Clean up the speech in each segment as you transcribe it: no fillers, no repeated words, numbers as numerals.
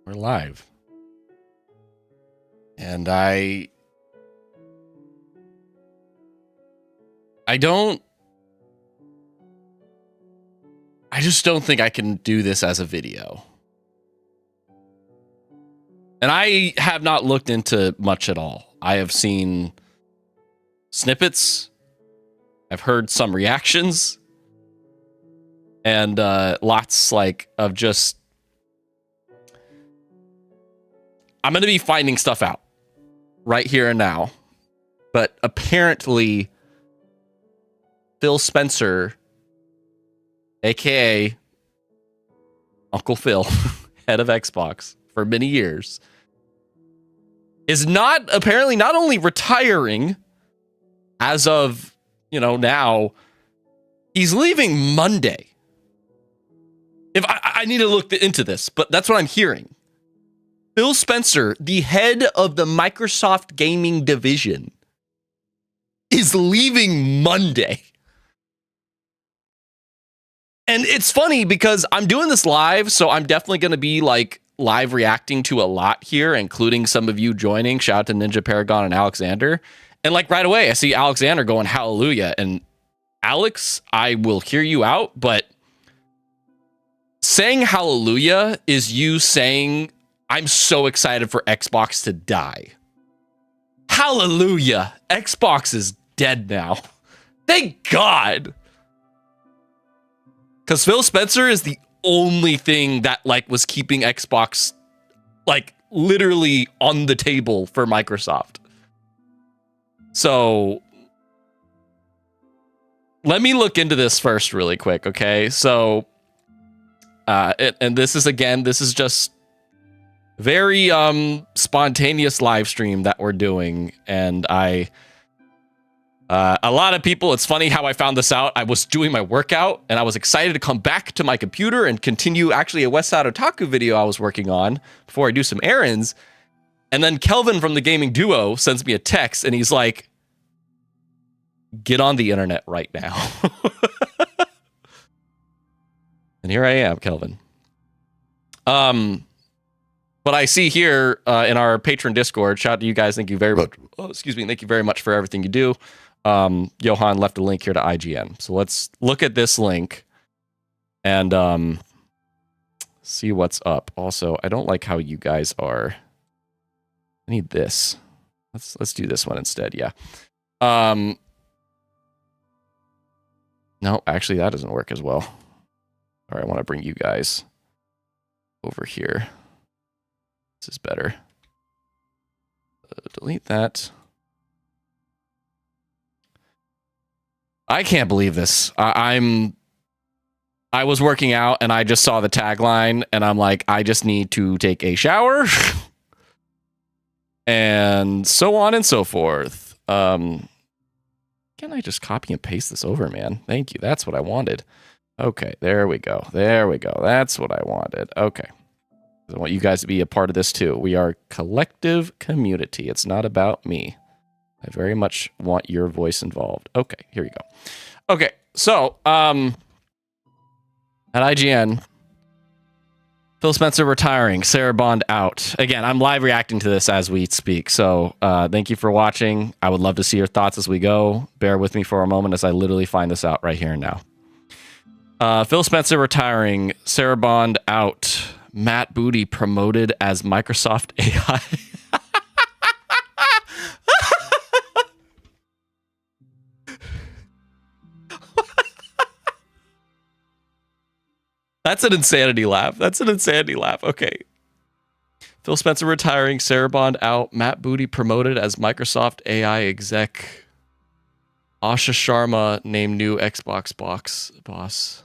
We're live. And I just don't think I can do this as a video. And I have not looked into much at all. I have seen snippets. I've heard some reactions. And lots of just... I'm going to be finding stuff out right here and now. But apparently, Phil Spencer, a.k.a. Uncle Phil, head of Xbox for many years, is apparently not only retiring as of, now, he's leaving Monday. If I need to look into this, but that's what I'm hearing. Phil Spencer, the head of the Microsoft gaming division, is leaving Monday. And it's funny because I'm doing this live, so I'm definitely going to be live reacting to a lot here, including some of you joining. Shout out to Ninja Paragon and Alexander. And right away, I see Alexander going hallelujah. And Alex, I will hear you out, but saying hallelujah is you saying, I'm so excited for Xbox to die. Hallelujah. Xbox is dead now. Thank God. Because Phil Spencer is the only thing that was keeping Xbox literally on the table for Microsoft. So let me look into this first really quick, okay? So and this is just very spontaneous live stream that we're doing, and a lot of people, it's funny how I found this out. I was doing my workout and I was excited to come back to my computer and continue actually a West Side Otaku video I was working on before I do some errands. And then Kelvin from the Gaming Duo sends me a text and he's like, get on the internet right now. And here I am, Kelvin. But I see here in our patron Discord, shout out to you guys. Thank you very much. Oh, excuse me. Thank you very much for everything you do. Johan left a link here to IGN. So let's look at this link and see what's up. Also, I don't like how you guys are. I need this. Let's do this one instead. Yeah. No, actually that doesn't work as well. All right, I want to bring you guys over here. This is better. Delete that. I can't believe this. I was working out and I just saw the tagline and I'm like, I just need to take a shower. And so on and so forth. Can I just copy and paste this over, man? Thank you. That's what I wanted. Okay, there we go. There we go. That's what I wanted. Okay. I want you guys to be a part of this too. We are a collective community. It's not about me. I very much want your voice involved. Okay, here we go. Okay, so at IGN, Phil Spencer retiring, Sarah Bond out. Again, I'm live reacting to this as we speak. So thank you for watching. I would love to see your thoughts as we go. Bear with me for a moment as I literally find this out right here and now. Phil Spencer retiring, Sarah Bond out. Matt Booty promoted as Microsoft AI. That's an insanity laugh. That's an insanity laugh. Okay. Phil Spencer retiring, Sarah Bond out, Matt Booty promoted as Microsoft AI exec. Asha Sharma named new Xbox boss.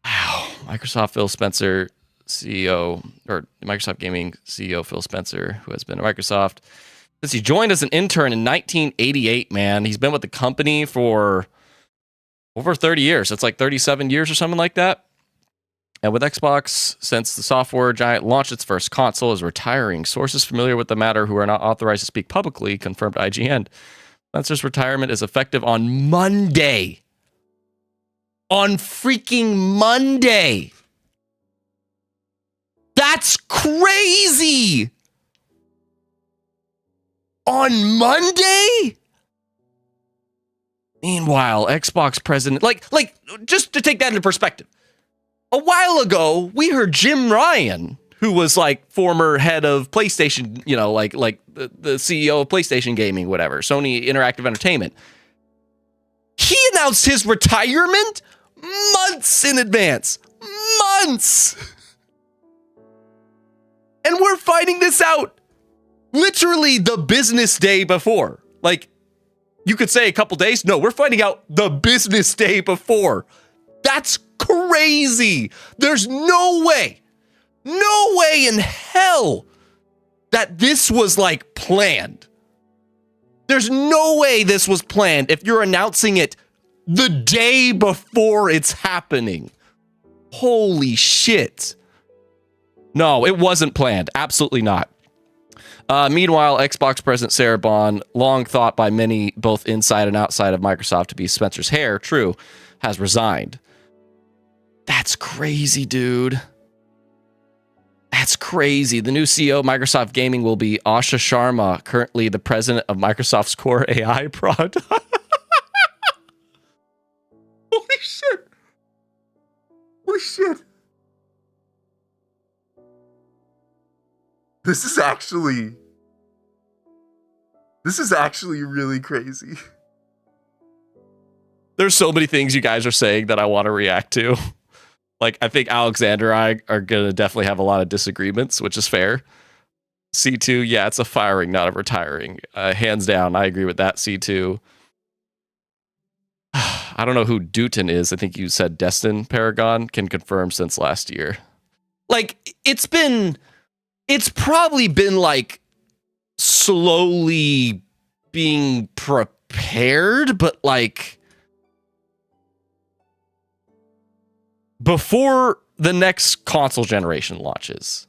Wow. Microsoft Phil Spencer, CEO, or Microsoft Gaming CEO Phil Spencer, who has been at Microsoft since he joined as an intern in 1988, man. He's been with the company for over 30 years. It's 37 years or something like that. And with Xbox, since the software giant launched its first console, is retiring. Sources familiar with the matter who are not authorized to speak publicly confirmed IGN. Spencer's retirement is effective on Monday. On freaking Monday. That's crazy. On Monday? Meanwhile, Xbox president, like, just to take that into perspective, a while ago, we heard Jim Ryan, who was like former head of PlayStation, you know, like the CEO of PlayStation Gaming, whatever, Sony Interactive Entertainment. He announced his retirement months in advance. Months! And we're finding this out literally the business day before. Like, you could say a couple days. No, we're finding out the business day before. That's crazy. There's no way in hell that this was like planned. There's no way this was planned if you're announcing it the day before it's happening. Holy shit. No, it wasn't planned. Absolutely not. Meanwhile, Xbox President Sarah Bond, long thought by many both inside and outside of Microsoft to be Spencer's heir, true, has resigned. That's crazy, dude. That's crazy. The new CEO of Microsoft Gaming will be Asha Sharma, currently the president of Microsoft's core AI product. Holy shit. Holy shit. This is actually really crazy. There's so many things you guys are saying that I want to react to. Like, I think Alexander and I are going to definitely have a lot of disagreements, which is fair. C2, yeah, it's a firing, not a retiring. Hands down, I agree with that, C2. I don't know who Dutton is. I think you said Destin Paragon. Can confirm since last year. Like, it's probably been, like, slowly being prepared, but, like, before the next console generation launches.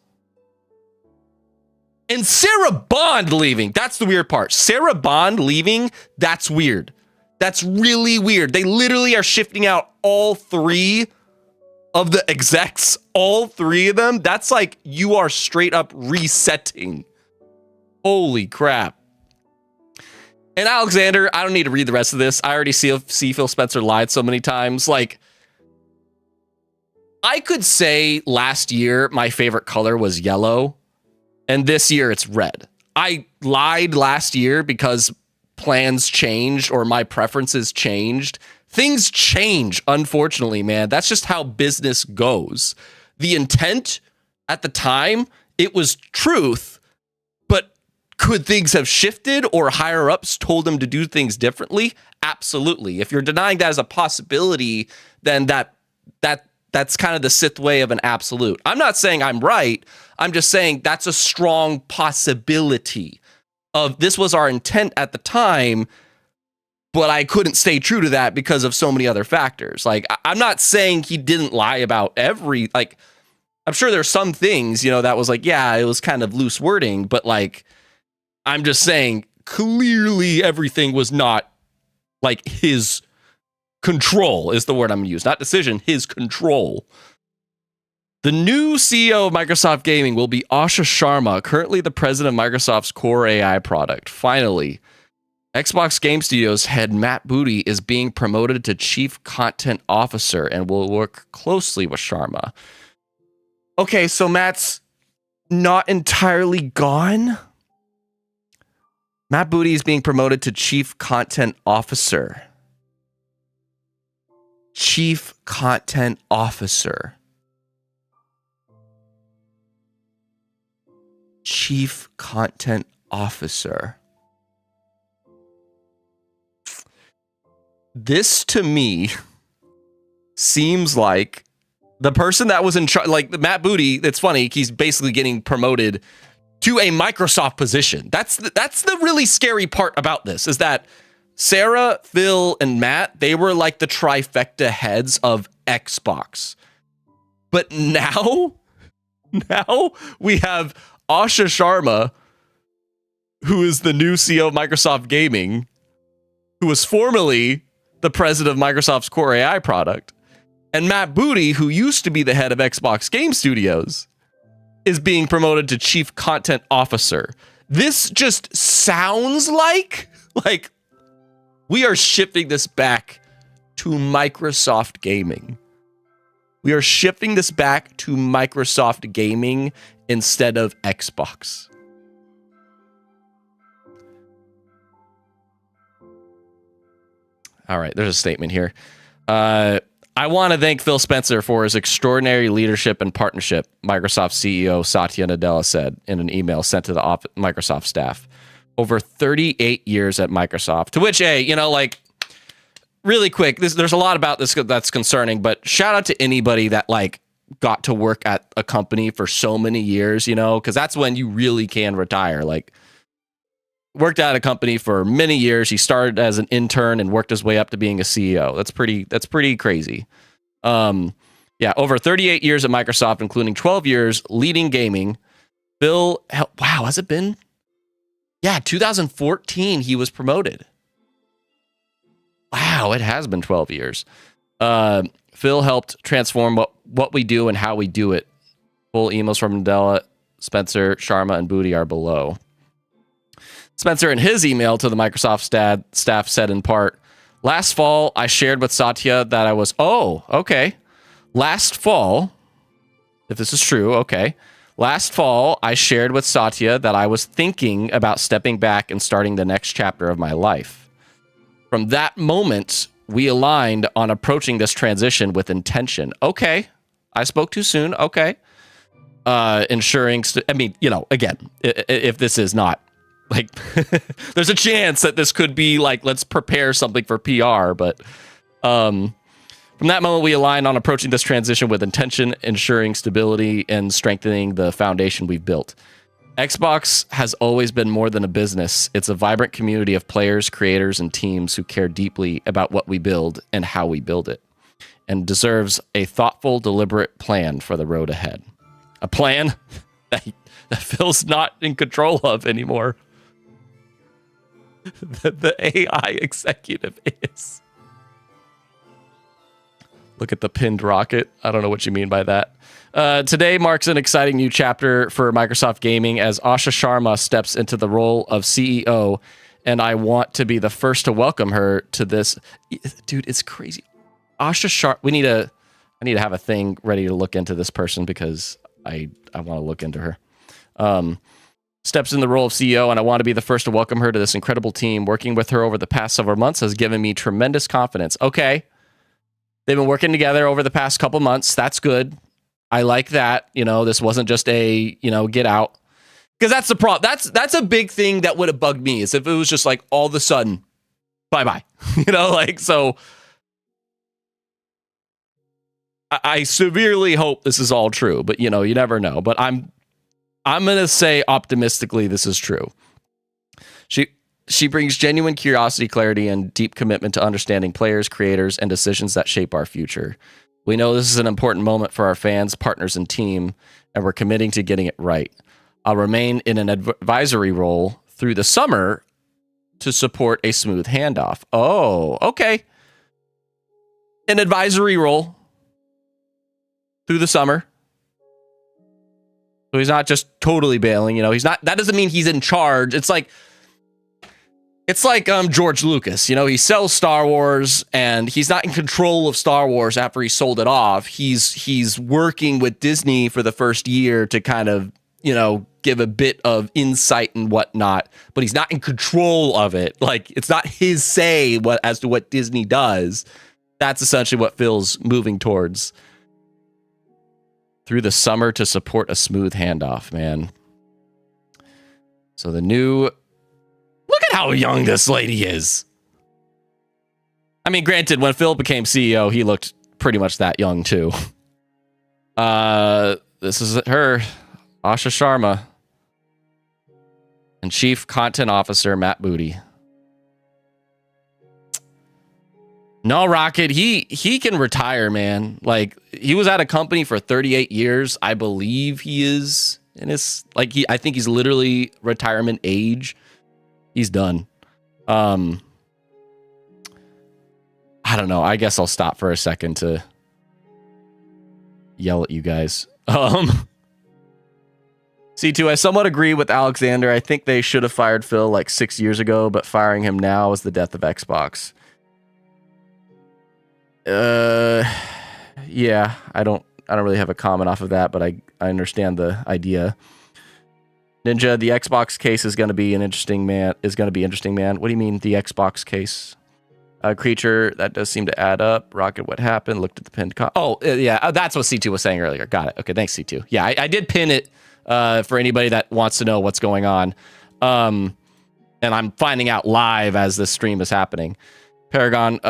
And Sarah Bond leaving. That's the weird part. Sarah Bond leaving, that's weird. That's really weird. They literally are shifting out all three of the execs, all three of them. That's like you are straight up resetting. Holy crap. And Alexander, I don't need to read the rest of this. I already see Phil Spencer lied so many times. Like, I could say last year my favorite color was yellow, and this year it's red. I lied last year because plans changed or my preferences changed. Things change, unfortunately, man. That's just how business goes. The intent at the time, it was truth, but could things have shifted or higher ups told them to do things differently? Absolutely. If you're denying that as a possibility, then that's kind of the Sith way of an absolute. I'm not saying I'm right. I'm just saying that's a strong possibility of this was our intent at the time, but I couldn't stay true to that because of so many other factors. Like, I'm not saying he didn't lie about like, I'm sure there's some things, you know, that was like, yeah, it was kind of loose wording, but like, I'm just saying clearly everything was not like his control is the word I'm going to use, not decision, his control. The new CEO of Microsoft Gaming will be Asha Sharma, currently the president of Microsoft's core AI product. Finally, Xbox Game Studios head Matt Booty is being promoted to Chief Content Officer and will work closely with Sharma. Okay, so Matt's not entirely gone. Matt Booty is being promoted to Chief Content Officer. Chief Content Officer. Chief Content Officer. This to me seems like the person that was in charge, like Matt Booty. It's funny, he's basically getting promoted to a Microsoft position. That's the really scary part about this, is that Sarah, Phil, and Matt, they were like the trifecta heads of Xbox. But now we have Asha Sharma, who is the new CEO of Microsoft Gaming, who was formerly the president of Microsoft's core AI product, and Matt Booty, who used to be the head of Xbox Game Studios. is being promoted to chief content officer. This just sounds like we are shifting this back to Microsoft Gaming. We are shifting this back to Microsoft Gaming instead of Xbox. All right, there's a statement here. I want to thank Phil Spencer for his extraordinary leadership and partnership, Microsoft CEO Satya Nadella said in an email sent to the Microsoft staff. Over 38 years at Microsoft, to which, hey, you know, like, really quick, there's a lot about this that's concerning, but shout out to anybody that, like, got to work at a company for so many years, you know, because that's when you really can retire. Like, worked at a company for many years. He started as an intern and worked his way up to being a CEO. That's pretty crazy. Yeah, over 38 years at Microsoft, including 12 years leading gaming. Wow, has it been? Yeah, 2014 he was promoted. Wow, it has been 12 years. Phil helped transform what we do and how we do it. Full emails from Nadella, Spencer, Sharma, and Booty are below. Spencer, in his email to the Microsoft staff, said in part, last fall, I shared with Satya that I was, last fall, if this is true, okay. Last fall, I shared with Satya that I was thinking about stepping back and starting the next chapter of my life. From that moment, we aligned on approaching this transition with intention. Okay, I spoke too soon, okay. Ensuring, again, if this is not, like, there's a chance that this could be like, let's prepare something for PR. But from that moment, we aligned on approaching this transition with intention, ensuring stability and strengthening the foundation we've built. Xbox has always been more than a business. It's a vibrant community of players, creators, and teams who care deeply about what we build and how we build it, and deserves a thoughtful, deliberate plan for the road ahead. A plan that Phil's not in control of anymore. The AI executive is. Look at the pinned rocket. I don't know what you mean by that. Today marks an exciting new chapter for Microsoft Gaming as Asha Sharma steps into the role of CEO, and I want to be the first to welcome her to this. Dude, it's crazy. Asha Sharma. I need to have a thing ready to look into this person because I want to look into her. Steps in the role of CEO, and I want to be the first to welcome her to this incredible team. Working with her over the past several months has given me tremendous confidence. Okay. They've been working together over the past couple months. That's good. I like that. You know, this wasn't just a, get out. Because that's the problem. That's a big thing that would have bugged me, is if it was just like all of a sudden, bye-bye. So I severely hope this is all true, but you never know. But I'm going to say optimistically this is true. She brings genuine curiosity, clarity, and deep commitment to understanding players, creators, and decisions that shape our future. We know this is an important moment for our fans, partners, and team, and we're committing to getting it right. I'll remain in an advisory role through the summer to support a smooth handoff. Oh, okay. An advisory role through the summer. So he's not just totally bailing, he's not, that doesn't mean he's in charge. It's like George Lucas, he sells Star Wars and he's not in control of Star Wars after he sold it off. He's working with Disney for the first year to kind of, give a bit of insight and whatnot, but he's not in control of it. Like, it's not his say as to what Disney does. That's essentially what Phil's moving towards. Through the summer to support a smooth handoff, man. So look at how young this lady is. I mean, granted, when Phil became CEO, he looked pretty much that young too. This is her, Asha Sharma, and Chief Content Officer Matt Booty. No, Rocket, he can retire, man. Like, he was at a company for 38 years. I believe he is in his, I think he's literally retirement age. He's done. I don't know. I guess I'll stop for a second to yell at you guys. C2, I somewhat agree with Alexander. I think they should have fired Phil like 6 years ago, but firing him now is the death of Xbox. Yeah, I don't really have a comment off of that, but I understand the idea. Ninja, the Xbox case is going to be interesting, man. What do you mean the Xbox case? Creature, that does seem to add up. Rocket, what happened? Looked at the pinned yeah, that's what C2 was saying earlier. Got it. Okay, thanks, C2. Yeah, I did pin it for anybody that wants to know what's going on. And I'm finding out live as this stream is happening. Paragon,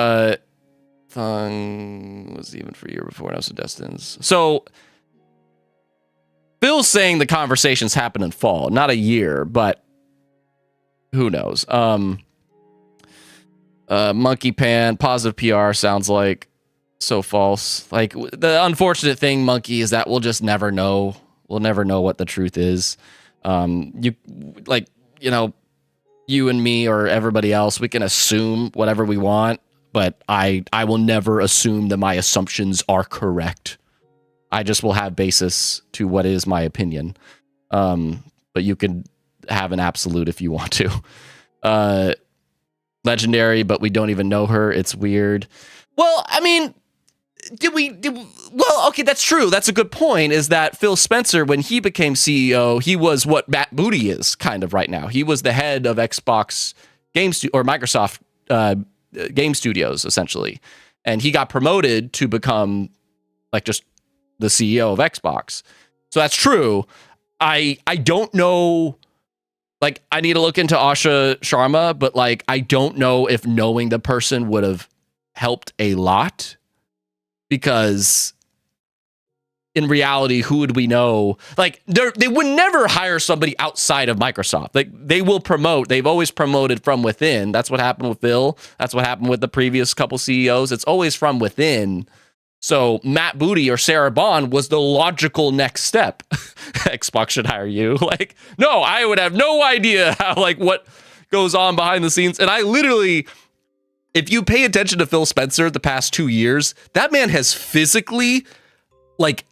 Thung was even for a year before, and I was Destin's. So Phil's saying the conversations happen in fall, not a year, but who knows? Monkey Pan, positive PR sounds like so false. Like the unfortunate thing, Monkey, is that we'll just never know. We'll never know what the truth is. You and me or everybody else, we can assume whatever we want, but I will never assume that my assumptions are correct. I just will have basis to what is my opinion. But you can have an absolute if you want to. Legendary, but we don't even know her. It's weird. Well, I mean, well, okay, that's true. That's a good point, is that Phil Spencer, when he became CEO, he was what Matt Booty is kind of right now. He was the head of Xbox Games or Microsoft Game Studios, essentially. And he got promoted to become like just the CEO of Xbox. So that's true. I don't know. Like, I need to look into Asha Sharma, but like, I don't know if knowing the person would have helped a lot, because in reality, who would we know? Like, they would never hire somebody outside of Microsoft. Like, they will promote. They've always promoted from within. That's what happened with Phil. That's what happened with the previous couple CEOs. It's always from within. So Matt Booty or Sarah Bond was the logical next step. Xbox should hire you. Like, no, I would have no idea how, like, what goes on behind the scenes. And I literally, if you pay attention to Phil Spencer the past 2 years, that man has physically, like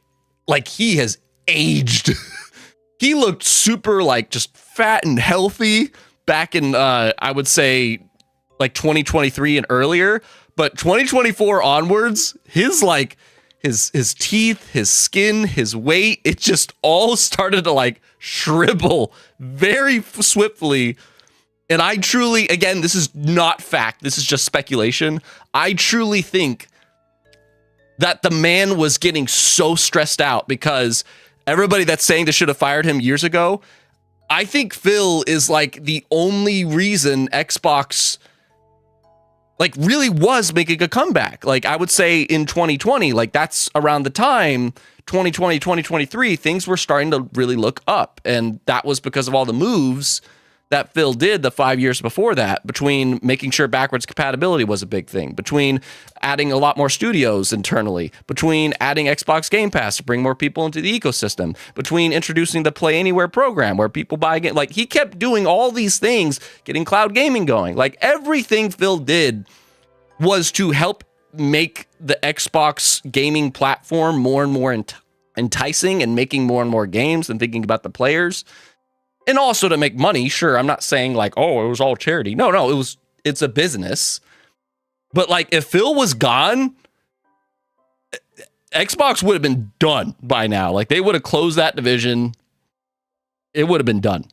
he has aged. He looked super, like, just fat and healthy back in, I would say, like 2023 and earlier. But 2024 onwards, his teeth, his skin, his weight, it just all started to like shrivel very swiftly. And I truly, again, this is not fact. This is just speculation. I truly think that the man was getting so stressed out because everybody that's saying they should have fired him years ago, I think Phil is like the only reason Xbox like really was making a comeback. Like, I would say in 2020, like that's around the time 2020, 2023, things were starting to really look up. And that was because of all the moves that Phil did the 5 years before that, between making sure backwards compatibility was a big thing, between adding a lot more studios internally, between adding Xbox Game Pass to bring more people into the ecosystem, between introducing the Play Anywhere program where people buy again. Like, he kept doing all these things, getting cloud gaming going. Like, everything Phil did was to help make the Xbox gaming platform more and more enticing and making more and more games and thinking about the players. And also to make money. Sure, I'm not saying like, oh, it was all charity. No, it's a business. But like, if Phil was gone, Xbox would have been done by now. Like, they would have closed that division. It would have been done.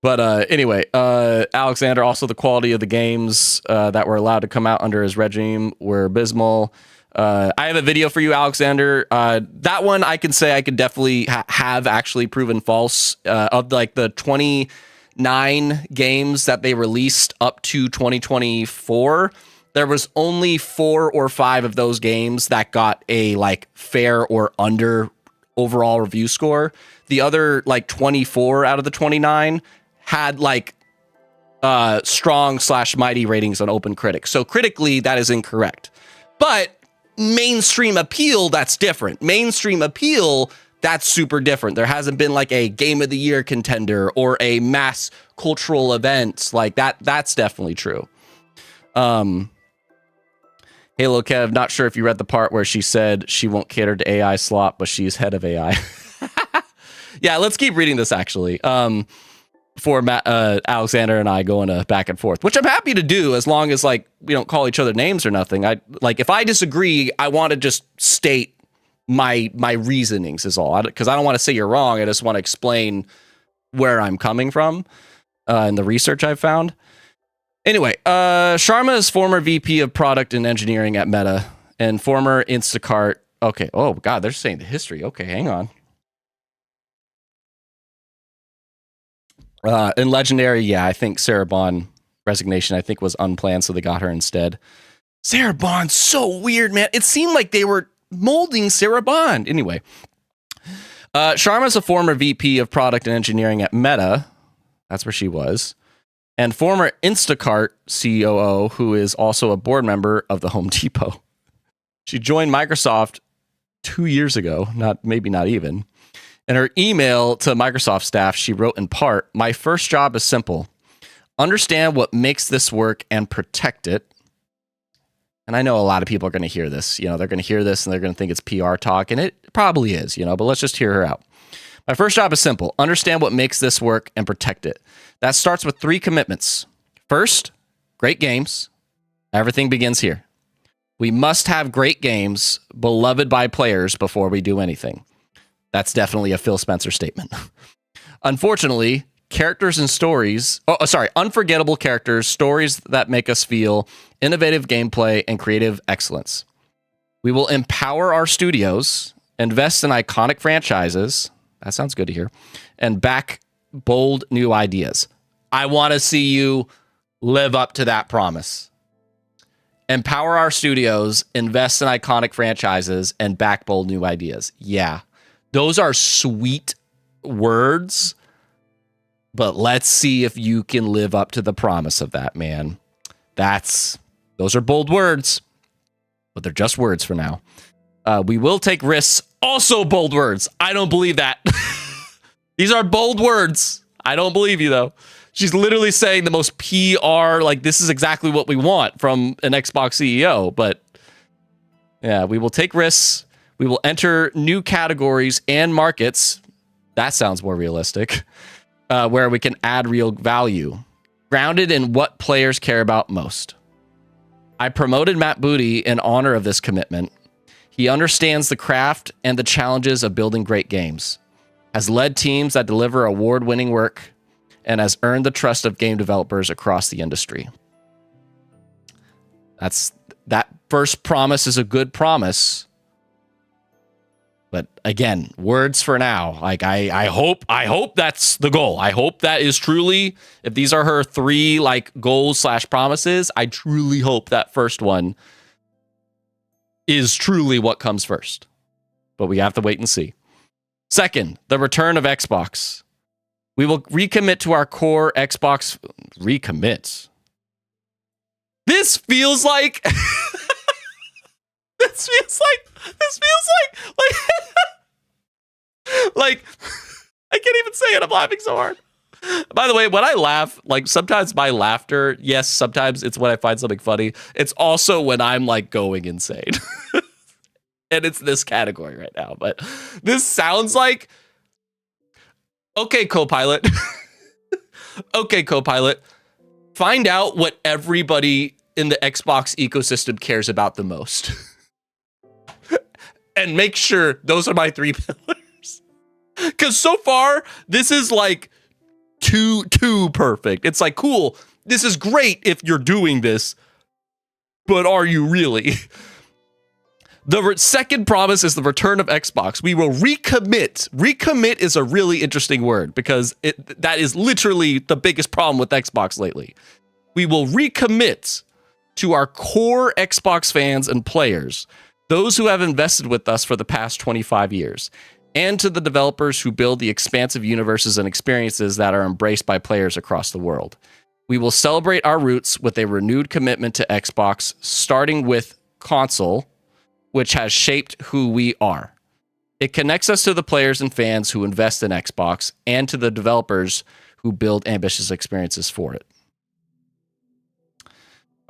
Anyway, Alexander, also the quality of the games that were allowed to come out under his regime were abysmal. I have a video for you, Alexander. That one I can say I could definitely have actually proven false. Of like the 29 games that they released up to 2024, there was only 4 or 5 of those games that got a like fair or under overall review score. The other like 24 out of the 29 had like strong / mighty ratings on OpenCritic. So critically, that is incorrect. But mainstream appeal, that's different. Mainstream appeal, that's super different. There hasn't been like a Game of the Year contender or a mass cultural event like that. That's definitely true. Halo Kev, not sure if you read the part where she said she won't cater to AI slop, but she's head of AI. Yeah, let's keep reading this actually. For Alexander and I going back and forth, which I'm happy to do as long as like we don't call each other names or nothing. I like if I disagree, I want to just state my reasonings is all, because I don't want to say you're wrong. I just want to explain where I'm coming from and the research I've found. Anyway, Sharma is former VP of Product and Engineering at Meta and former Instacart. Okay. Oh God, they're saying the history. Okay, hang on. In Legendary, yeah, I think Sarah Bond resignation, I think, was unplanned, so they got her instead. Sarah Bond's so weird, man. It seemed like they were molding Sarah Bond. Anyway, Sharma's a former VP of Product and Engineering at Meta. That's where she was. And former Instacart COO, who is also a board member of the Home Depot. She joined Microsoft 2 years ago, maybe not even. In her email to Microsoft staff, she wrote in part, "My first job is simple. Understand what makes this work and protect it." And I know a lot of people are going to hear this. They're going to hear this and they're going to think it's PR talk, and it probably is, but let's just hear her out. "My first job is simple. Understand what makes this work and protect it. That starts with 3 commitments. First, great games. Everything begins here. We must have great games beloved by players before we do anything." That's definitely a Phil Spencer statement. Unfortunately, characters and stories, unforgettable characters, stories that make us feel, innovative gameplay, and creative excellence. We will empower our studios, invest in iconic franchises, that sounds good to hear, and back bold new ideas. I want to see you live up to that promise. Empower our studios, invest in iconic franchises, and back bold new ideas. Yeah. Those are sweet words, but let's see if you can live up to the promise of that, man. Those are bold words, but they're just words for now. We will take risks. Also bold words. I don't believe that. These are bold words. I don't believe you, though. She's literally saying the most PR, like this is exactly what we want from an Xbox CEO. But yeah, we will take risks. We will enter new categories and markets. That sounds more realistic. Where we can add real value, grounded in what players care about most. I promoted Matt Booty in honor of this commitment. He understands the craft and the challenges of building great games, has led teams that deliver award-winning work, and has earned the trust of game developers across the industry. That first promise is a good promise. But again, words for now. Like I hope that's the goal. I hope that is truly, if these are her 3 like goals / promises, I truly hope that first one is truly what comes first. But we have to wait and see. Second, the return of Xbox. We will recommit to our core Xbox. Recommit. This feels like This feels like I can't even say it. I'm laughing so hard. By the way, when I laugh, like sometimes my laughter, yes, sometimes it's when I find something funny. It's also when I'm like going insane. And it's this category right now. But this sounds like, okay, Copilot. Okay, Copilot. Find out what everybody in the Xbox ecosystem cares about the most. And make sure those are my 3 pillars. Because so far, this is like too perfect. It's like, cool, this is great if you're doing this, but are you really? The second promise is the return of Xbox. We will recommit. Recommit is a really interesting word because that is literally the biggest problem with Xbox lately. We will recommit to our core Xbox fans and players, those who have invested with us for the past 25 years, and to the developers who build the expansive universes and experiences that are embraced by players across the world. We will celebrate our roots with a renewed commitment to Xbox, starting with console, which has shaped who we are. It connects us to the players and fans who invest in Xbox and to the developers who build ambitious experiences for it.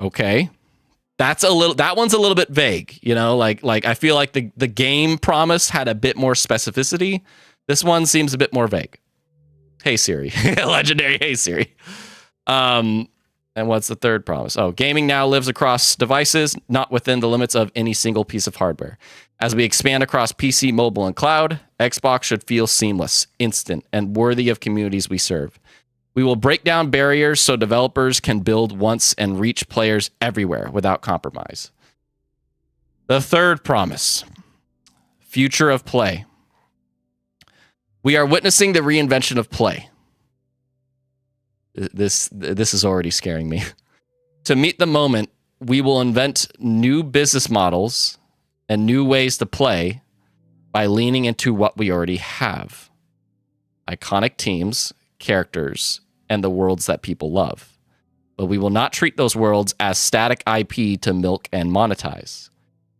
Okay. That one's a little bit vague, like I feel like the game promise had a bit more specificity. This one seems a bit more vague. Hey Siri. Legendary Hey Siri. And what's the third promise? Oh, gaming now lives across devices, not within the limits of any single piece of hardware. As we expand across PC, mobile, and cloud, Xbox should feel seamless, instant, and worthy of communities we serve. We will break down barriers so developers can build once and reach players everywhere without compromise. The third promise, future of play. We are witnessing the reinvention of play. This is already scaring me. To meet the moment, we will invent new business models and new ways to play by leaning into what we already have. Iconic teams, characters, and the worlds that people love. But we will not treat those worlds as static IP to milk and monetize.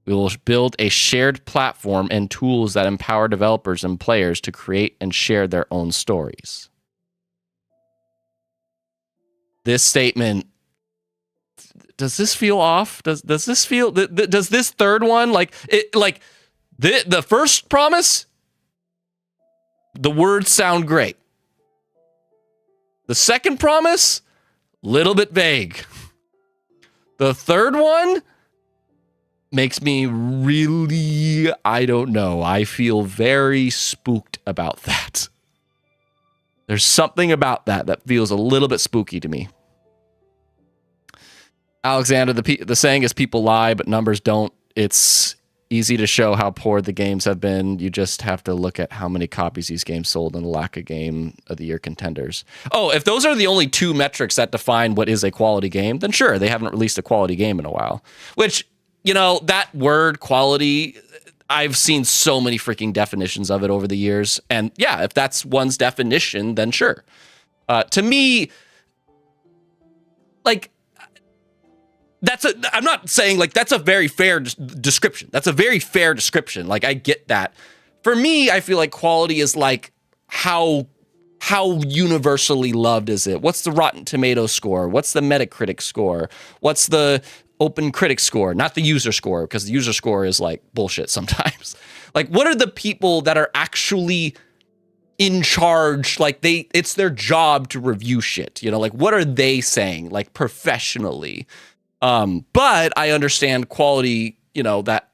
We will build a shared platform and tools that empower developers and players to create and share their own stories. This statement, does this feel off? Does this feel, does this third one, the first promise, the words sound great. The second promise, little bit vague. The third one makes me really, I don't know. I feel very spooked about that. There's something about that feels a little bit spooky to me. Alexander, the saying is people lie, but numbers don't. It's easy to show how poor the games have been. You just have to look at how many copies these games sold and the lack of game of the year contenders. Oh, if those are the only two metrics that define what is a quality game, then sure, they haven't released a quality game in a while. Which, you know, that word quality, I've seen so many freaking definitions of it over the years. And yeah, if that's one's definition, then sure. To me, like, I'm not saying like that's a very fair description. That's a very fair description. Like, I get that. For me, I feel like quality is like how universally loved is it? What's the Rotten Tomatoes score? What's the Metacritic score? What's the Open Critic score? Not the user score, because the user score is like bullshit sometimes. Like, what are the people that are actually in charge? Like, it's their job to review shit. You know, like, what are they saying? Like, professionally. But I understand quality, you know, that,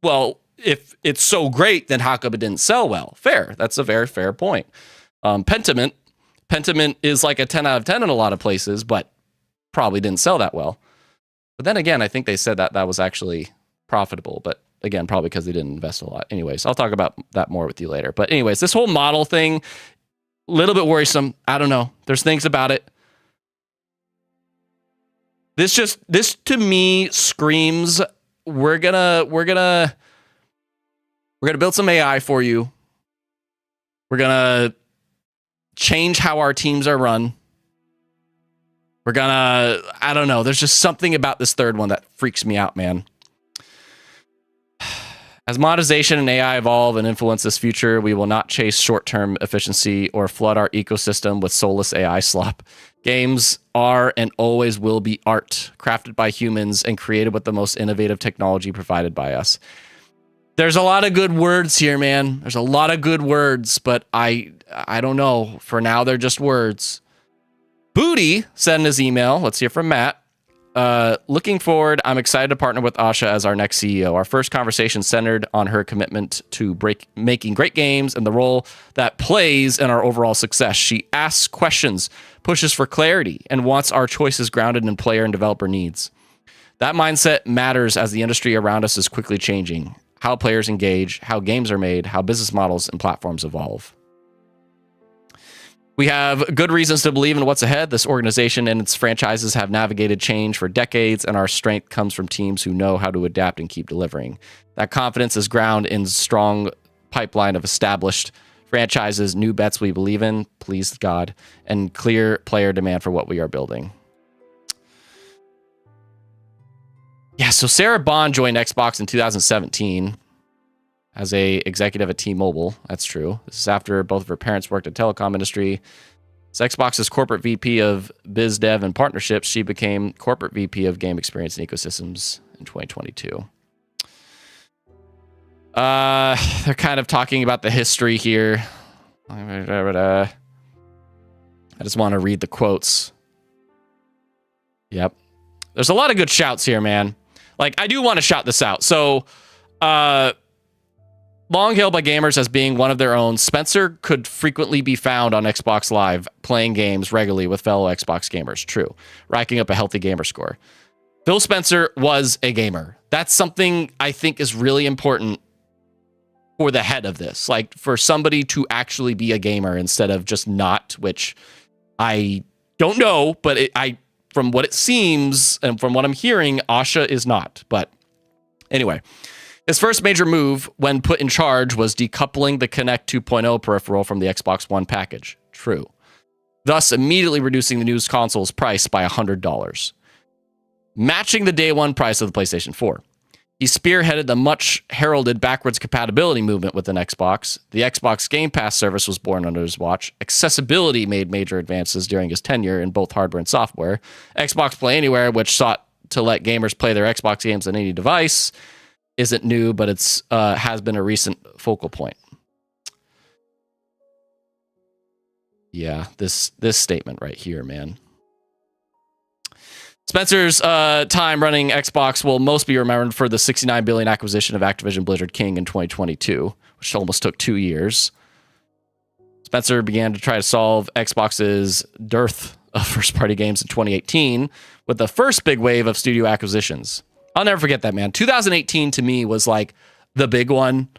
well, if it's so great, then how come it didn't sell well? Fair. That's a very fair point. Pentiment is like a 10 out of 10 in a lot of places, but probably didn't sell that well. But then again, I think they said that was actually profitable, but again, probably because they didn't invest a lot. Anyways, I'll talk about that more with you later. But anyways, this whole model thing, a little bit worrisome. I don't know. There's things about it. This to me screams, we're gonna build some AI for you. We're gonna change how our teams are run. We're gonna, I don't know. There's just something about this third one that freaks me out, man. As monetization and AI evolve and influence this future, we will not chase short-term efficiency or flood our ecosystem with soulless AI slop. Games are and always will be art, crafted by humans and created with the most innovative technology provided by us. There's a lot of good words here, man. There's a lot of good words, but I don't know. For now, they're just words. Booty said in his email, let's hear from Matt. Looking forward, I'm excited to partner with Asha as our next CEO. Our first conversation centered on her commitment to making great games and the role that plays in our overall success. She asks questions, pushes for clarity, and wants our choices grounded in player and developer needs. That mindset matters as the industry around us is quickly changing. How players engage, how games are made, how business models and platforms evolve. We have good reasons to believe in what's ahead. This organization and its franchises have navigated change for decades, and our strength comes from teams who know how to adapt and keep delivering. That confidence is grounded in strong pipeline of established franchises, new bets we believe in, please God, and clear player demand for what we are building. Yeah, so Sarah Bond joined Xbox in 2017 as a executive at T-Mobile. That's true. This is after both of her parents worked in the telecom industry. As Xbox's corporate VP of Biz Dev and Partnerships, she became corporate VP of Game Experience and Ecosystems in 2022. They're kind of talking about the history here. I just want to read the quotes. Yep. There's a lot of good shouts here, man. Like, I do want to shout this out. So, long hailed by gamers as being one of their own, Spencer could frequently be found on Xbox Live playing games regularly with fellow Xbox gamers. True. Racking up a healthy gamer score. Phil Spencer was a gamer. That's something I think is really important for the head of this. Like, for somebody to actually be a gamer instead of just not, which I don't know, but from what it seems and from what I'm hearing, Asha is not. But anyway, his first major move when put in charge was decoupling the Kinect 2.0 peripheral from the Xbox One package. True. Thus, immediately reducing the new console's price by $100, matching the day one price of the PlayStation 4. He spearheaded the much heralded backwards compatibility movement within Xbox. The Xbox Game Pass service was born under his watch. Accessibility made major advances during his tenure in both hardware and software. Xbox Play Anywhere, which sought to let gamers play their Xbox games on any device, isn't new, but it's has been a recent focal point. Yeah, this statement right here, man. Spencer's time running Xbox will most be remembered for the $69 billion acquisition of Activision Blizzard King in 2022, which almost took 2 years. Spencer began to try to solve Xbox's dearth of first-party games in 2018 with the first big wave of studio acquisitions. I'll never forget that, man. 2018 to me was like the big one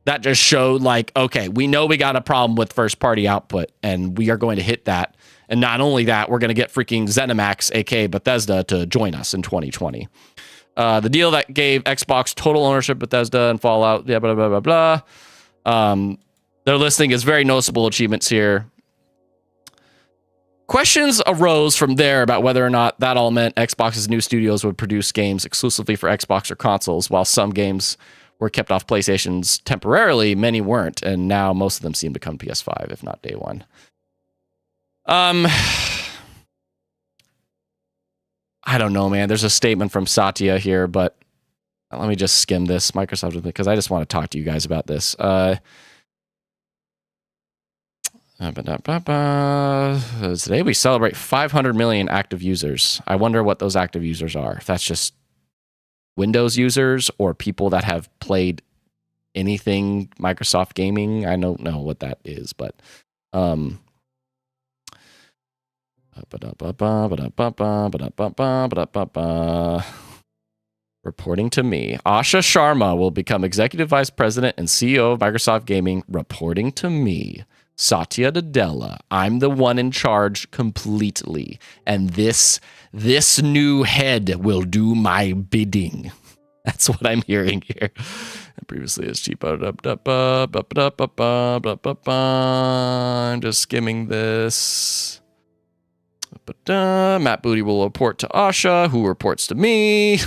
that just showed like, okay, we know we got a problem with first-party output, and we are going to hit that. And not only that, we're going to get freaking ZeniMax, aka Bethesda, to join us in 2020. The deal that gave Xbox total ownership of Bethesda and Fallout, yeah, blah, blah, blah, blah. Their listing is very noticeable achievements here. Questions arose from there about whether or not that all meant Xbox's new studios would produce games exclusively for Xbox or consoles. While some games were kept off PlayStations temporarily, many weren't, and now most of them seem to come to PS5, if not day one. I don't know, man. There's a statement from Satya here, but let me just skim this Microsoft because I just want to talk to you guys about this. Today we celebrate 500 million active users. I wonder what those active users are. If that's just Windows users or people that have played anything Microsoft gaming. I don't know what that is, but reporting to me, Asha Sharma will become Executive Vice President and CEO of Microsoft Gaming. Reporting to me, Satya Nadella. I'm the one in charge completely, and this new head will do my bidding. That's what I'm hearing here. Previously as cheap. I'm just skimming this. Matt Booty will report to Asha, who reports to me.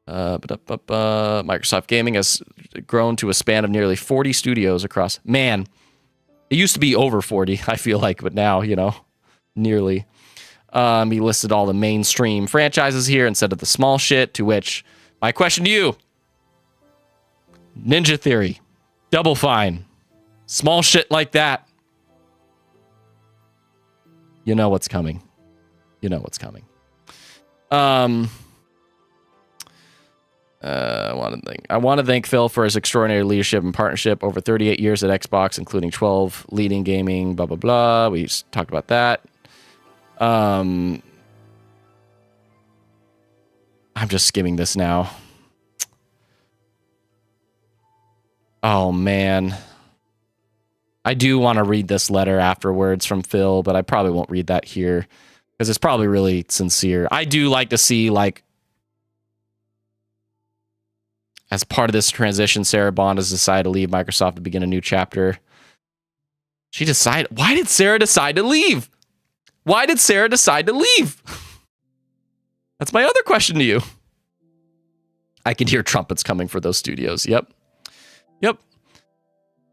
Microsoft Gaming has grown to a span of nearly 40 studios across. Man, it used to be over 40, I feel like, but now, nearly. He listed all the mainstream franchises here instead of the small shit, to which my question to you, Ninja Theory, Double Fine, small shit like that. You know what's coming. I want to thank Phil for his extraordinary leadership and partnership over 38 years at Xbox, including 12 leading gaming, blah, blah, blah. We talked about that. I'm just skimming this now. Oh, man. I do want to read this letter afterwards from Phil, but I probably won't read that here because it's probably really sincere. I do like to see, like, as part of this transition, Sarah Bond has decided to leave Microsoft to begin a new chapter. She decided. Why did Sarah decide to leave? Why did Sarah decide to leave? That's my other question to you. I can hear trumpets coming for those studios. Yep.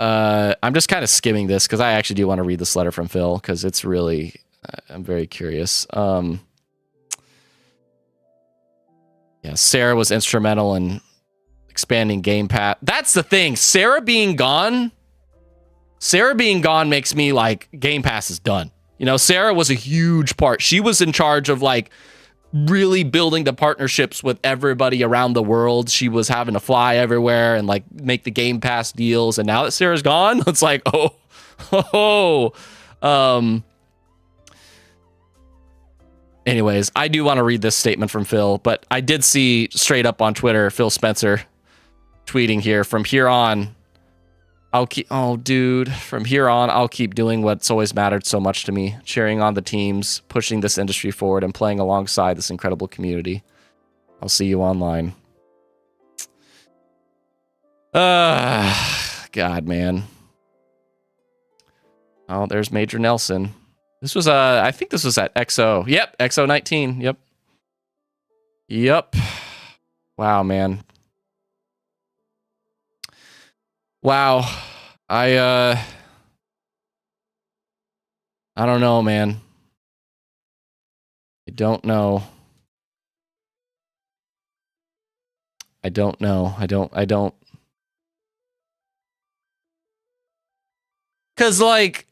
I'm just kind of skimming this because I actually do want to read this letter from Phil because it's really, I'm very curious. Sarah was instrumental in expanding Game Pass. That's the thing. Sarah being gone Sarah being gone makes me like Game Pass is done. You know, Sarah was a huge part. She was in charge of like really building the partnerships with everybody around the world. She was having to fly everywhere and like make the Game Pass deals. And now that Sarah's gone, it's like, anyways, I do want to read this statement from Phil, but I did see straight up on Twitter, Phil Spencer tweeting here, from here on, I'll keep doing what's always mattered so much to me, cheering on the teams, pushing this industry forward, and playing alongside this incredible community. I'll see you online. God, man. Oh, there's Major Nelson. This was, I think this was at XO. Yep, XO 19. Yep. Wow, man. Wow. I don't know, man. I don't know. Cause like,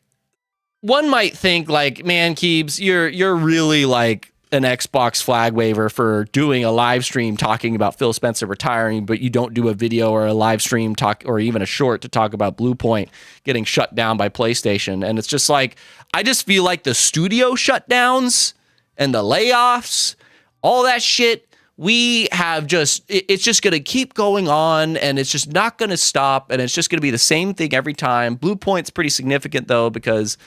one might think like, man, Keebs, you're really like an Xbox flag waver for doing a live stream talking about Phil Spencer retiring, but you don't do a video or a live stream talk or even a short to talk about Blue Point getting shut down by PlayStation. And it's just like, I just feel like the studio shutdowns and the layoffs, all that shit, we have just, it's just going to keep going on, and it's just not going to stop, and it's just going to be the same thing every time. Blue Point's pretty significant though, because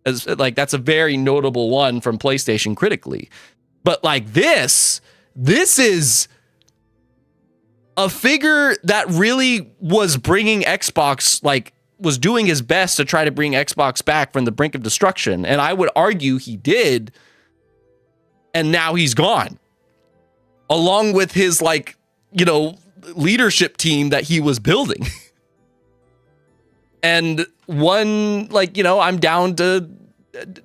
as like that's a very notable one from PlayStation critically. But like this is a figure that really was bringing Xbox, like was doing his best to try to bring Xbox back from the brink of destruction. And I would argue he did. And now he's gone. Along with his like, you know, leadership team that he was building. And one, like, you know, I'm down to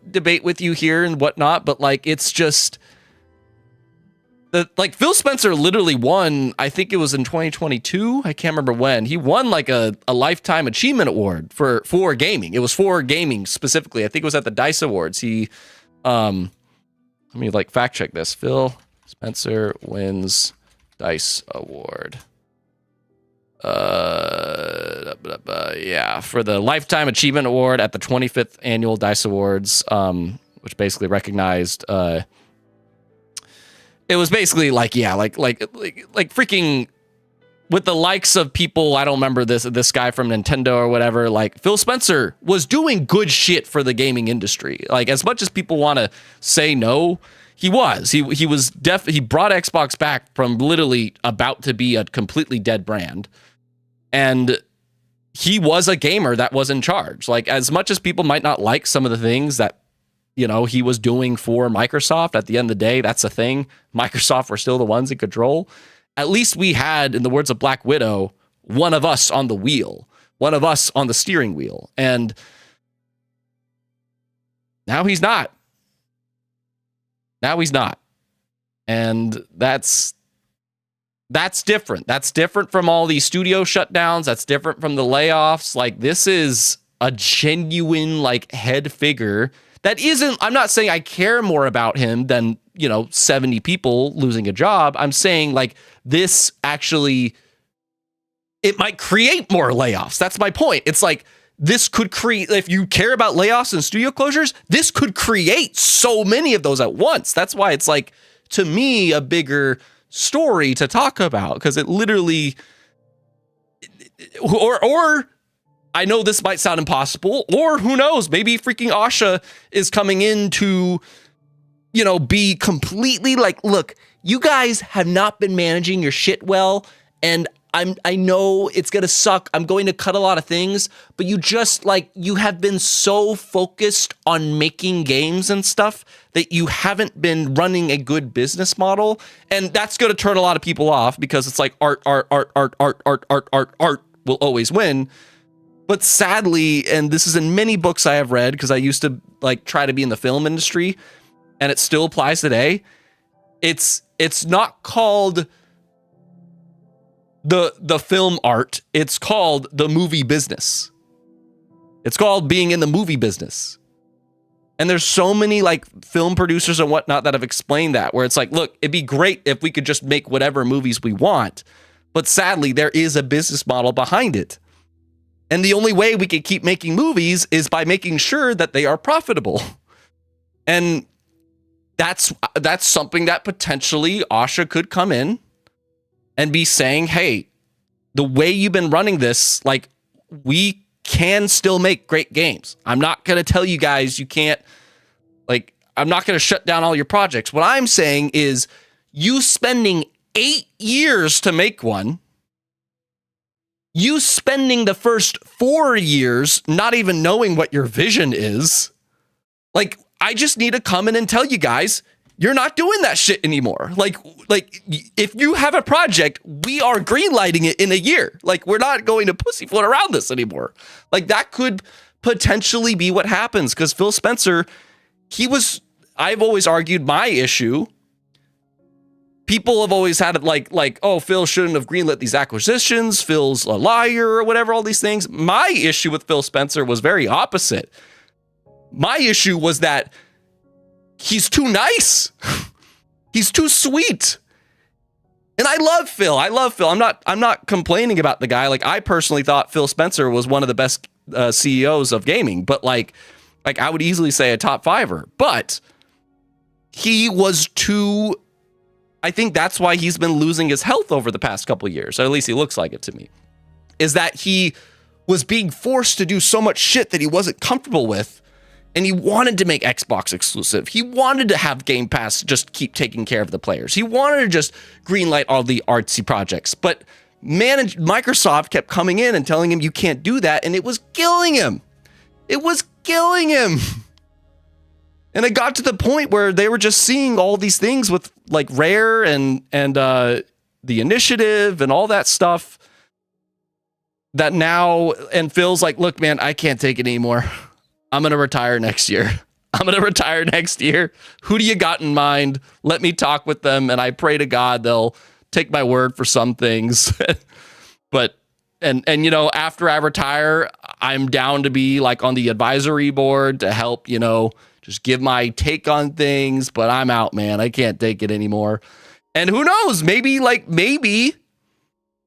debate with you here and whatnot, but like, it's just like Phil Spencer literally won, I think it was in 2022. I can't remember when. He won like a lifetime achievement award for gaming. It was for gaming specifically. I think it was at the DICE Awards. He, let me like fact check this. Phil Spencer wins DICE Award. Yeah, for the Lifetime Achievement Award at the 25th Annual DICE Awards, which basically recognized, it was basically like, yeah, like freaking with the likes of people, I don't remember this guy from Nintendo or whatever, like Phil Spencer was doing good shit for the gaming industry. Like, as much as people want to say no, he was. He brought Xbox back from literally about to be a completely dead brand. And he was a gamer that was in charge. Like, as much as people might not like some of the things that, you know, he was doing for Microsoft, at the end of the day, that's the thing. Microsoft were still the ones in control. At least we had, in the words of Black Widow, one of us on the wheel, one of us on the steering wheel. And now he's not. And that's different. That's different from all these studio shutdowns. That's different from the layoffs. Like, this is a genuine, like, head figure that isn't, I'm not saying I care more about him than, you know, 70 people losing a job. I'm saying, like, this actually, it might create more layoffs. That's my point. It's like, this could create, if you care about layoffs and studio closures, this could create so many of those at once. That's why it's like, to me, a bigger story to talk about, because it literally, or I know this might sound impossible, or who knows, maybe freaking Asha is coming in to, you know, be completely like, look, you guys have not been managing your shit well, and I know it's going to suck. I'm going to cut a lot of things, but you just like, you have been so focused on making games and stuff that you haven't been running a good business model. And that's going to turn a lot of people off, because it's like art will always win. But sadly, and this is in many books I have read, because I used to like try to be in the film industry, and it still applies today. It's not called the film art, it's called the movie business. It's called being in the movie business. And there's so many like film producers and whatnot that have explained that, where it's like, look, it'd be great if we could just make whatever movies we want. But sadly, there is a business model behind it. And the only way we can keep making movies is by making sure that they are profitable. And that's something that potentially Asha could come in and be saying, hey, the way you've been running this, like, we can still make great games. I'm not going to tell you guys you can't, like, I'm not going to shut down all your projects. What I'm saying is you spending 8 years to make one, you spending the first 4 years not even knowing what your vision is, like, I just need to come in and tell you guys, you're not doing that shit anymore. Like if you have a project, we are greenlighting it in a year. Like, we're not going to pussyfoot around this anymore. Like, that could potentially be what happens, because Phil Spencer, I've always argued my issue. People have always had it like, oh, Phil shouldn't have greenlit these acquisitions. Phil's a liar or whatever, all these things. My issue with Phil Spencer was very opposite. My issue was that he's too nice. He's too sweet. And I love Phil. I'm not complaining about the guy. Like, I personally thought Phil Spencer was one of the best CEOs of gaming, but like I would easily say a top fiver. But he was too. I think that's why he's been losing his health over the past couple of years, or at least he looks like it to me. Is that he was being forced to do so much shit that he wasn't comfortable with. And he wanted to make Xbox exclusive. He wanted to have Game Pass just keep taking care of the players. He wanted to just greenlight all the artsy projects. But Microsoft kept coming in and telling him you can't do that, and it was killing him. It was killing him. And it got to the point where they were just seeing all these things with like Rare and the Initiative and all that stuff. That now, and Phil's like, look, man, I can't take it anymore. I'm going to retire next year. Who do you got in mind? Let me talk with them. And I pray to God they'll take my word for some things. But, and you know, after I retire, I'm down to be like on the advisory board to help, you know, just give my take on things. But I'm out, man. I can't take it anymore. And who knows?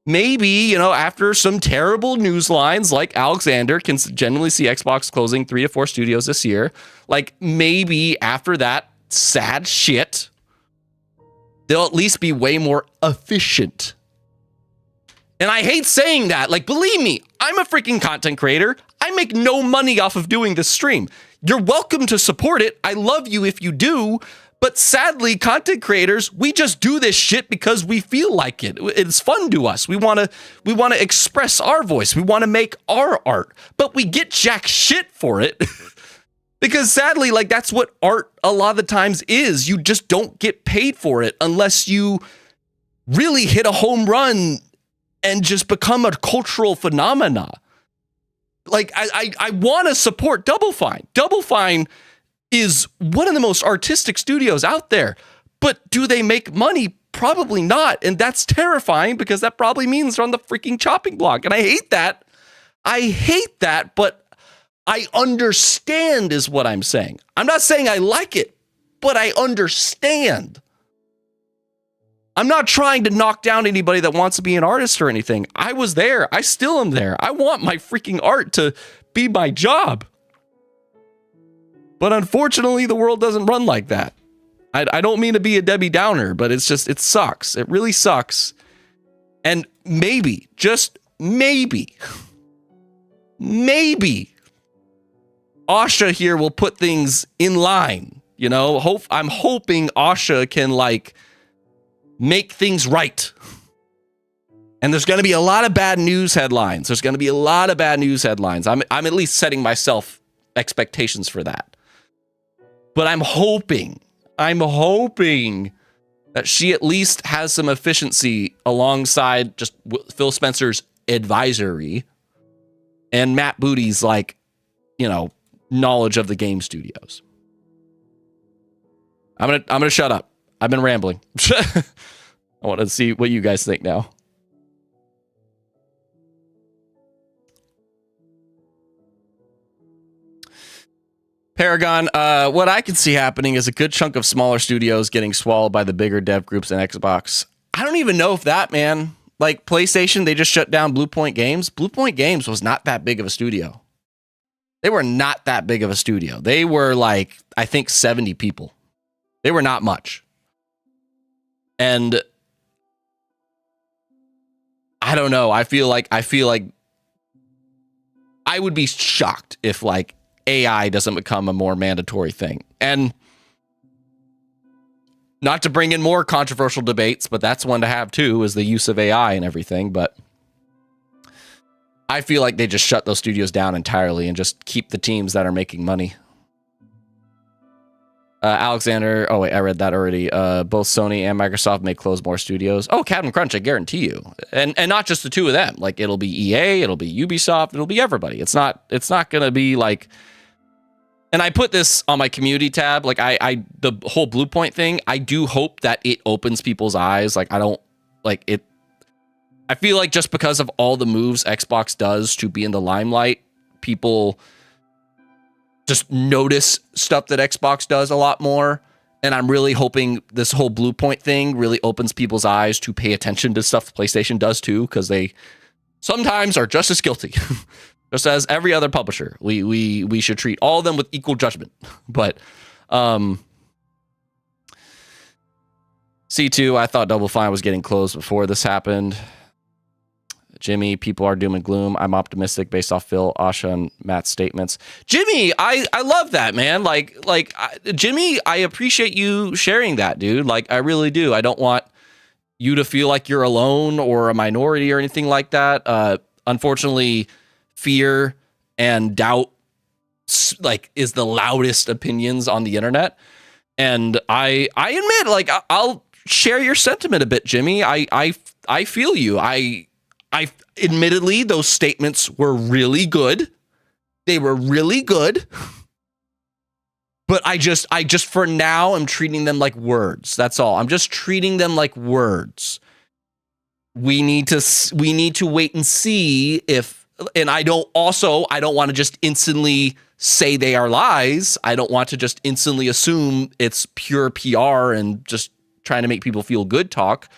Maybe, you know, after some terrible news lines like Alexander can generally see Xbox closing 3 to 4 studios this year. Like, maybe after that sad shit, they'll at least be way more efficient. And I hate saying that. Like, believe me, I'm a freaking content creator. I make no money off of doing this stream. You're welcome to support it. I love you if you do. But sadly, content creators, we just do this shit because we feel like it. It's fun to us. We want to express our voice. We want to make our art, but we get jack shit for it. Because sadly, like, that's what art a lot of the times is. You just don't get paid for it unless you really hit a home run and just become a cultural phenomena. Like, I want to support Double Fine. Double Fine is one of the most artistic studios out there. But do they make money? Probably not. And that's terrifying, because that probably means they're on the freaking chopping block. And I hate that. But I understand is what I'm saying. I'm not saying I like it, but I understand. I'm not trying to knock down anybody that wants to be an artist or anything. I was there. I still am there. I want my freaking art to be my job. But unfortunately, the world doesn't run like that. I don't mean to be a Debbie Downer, but it's just, it sucks. It really sucks. And maybe, just maybe, Asha here will put things in line. You know, I'm hoping Asha can, like, make things right. And there's going to be a lot of bad news headlines. I'm at least setting myself expectations for that. But I'm hoping that she at least has some efficiency alongside just Phil Spencer's advisory and Matt Booty's, like, you know, knowledge of the game studios. I'm gonna shut up. I've been rambling. I want to see what you guys think now. Paragon, what I can see happening is a good chunk of smaller studios getting swallowed by the bigger dev groups and Xbox. I don't even know if that, man. Like PlayStation, they just shut down Blue Point Games. Blue Point Games was not that big of a studio. They were not that big of a studio. They were like, I think 70 people. They were not much. And I don't know. I feel like I would be shocked if like AI doesn't become a more mandatory thing. And not to bring in more controversial debates, but that's one to have too, is the use of AI and everything. But I feel like they just shut those studios down entirely and just keep the teams that are making money. Alexander, oh wait, I read that already. Both Sony and Microsoft may close more studios. Oh, Captain Crunch, I guarantee you. And not just the two of them. Like it'll be EA, it'll be Ubisoft, it'll be everybody. It's not gonna be like. And I put this on my community tab. Like I the whole Blue Point thing, I do hope that it opens people's eyes. Like I don't like it. I feel like just because of all the moves Xbox does to be in the limelight, people just notice stuff that Xbox does a lot more. And I'm really hoping this whole Blue Point thing really opens people's eyes to pay attention to stuff PlayStation does too, because they sometimes are just as guilty. Just as every other publisher. We should treat all of them with equal judgment. But C2, I thought Double Fine was getting closed before this happened. Jimmy, people are doom and gloom. I'm optimistic based off Phil, Asha, and Matt's statements. Jimmy, I love that, man. Jimmy, I appreciate you sharing that, dude. Like, I really do. I don't want you to feel like you're alone or a minority or anything like that. Unfortunately, fear and doubt is the loudest opinions on the internet. And I admit, like, I'll share your sentiment a bit, Jimmy. I feel you. I admittedly, those statements were really good. They were really good. But I just for now, I'm treating them like words. That's all. I'm just treating them like words. We need to wait and see if, and I don't want to just instantly say they are lies. I don't want to just instantly assume it's pure PR and just trying to make people feel good talk.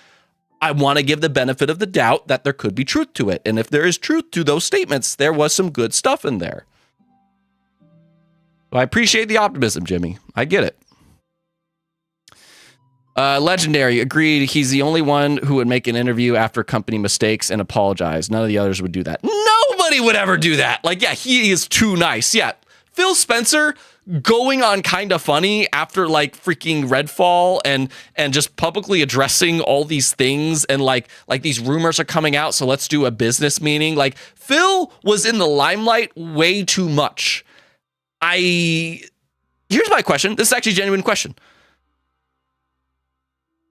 I want to give the benefit of the doubt that there could be truth to it. And if there is truth to those statements, there was some good stuff in there. Well, I appreciate the optimism, Jimmy. I get it. Legendary, agreed. He's the only one who would make an interview after company mistakes and apologize. None of the others would do that. Nobody would ever do that. Like, yeah, he is too nice. Yeah, Phil Spencer going on Kinda Funny after like freaking Redfall and just publicly addressing all these things and like these rumors are coming out, so let's do a business meeting. Like, Phil was in the limelight way too much. Here's my question. This is actually a genuine question.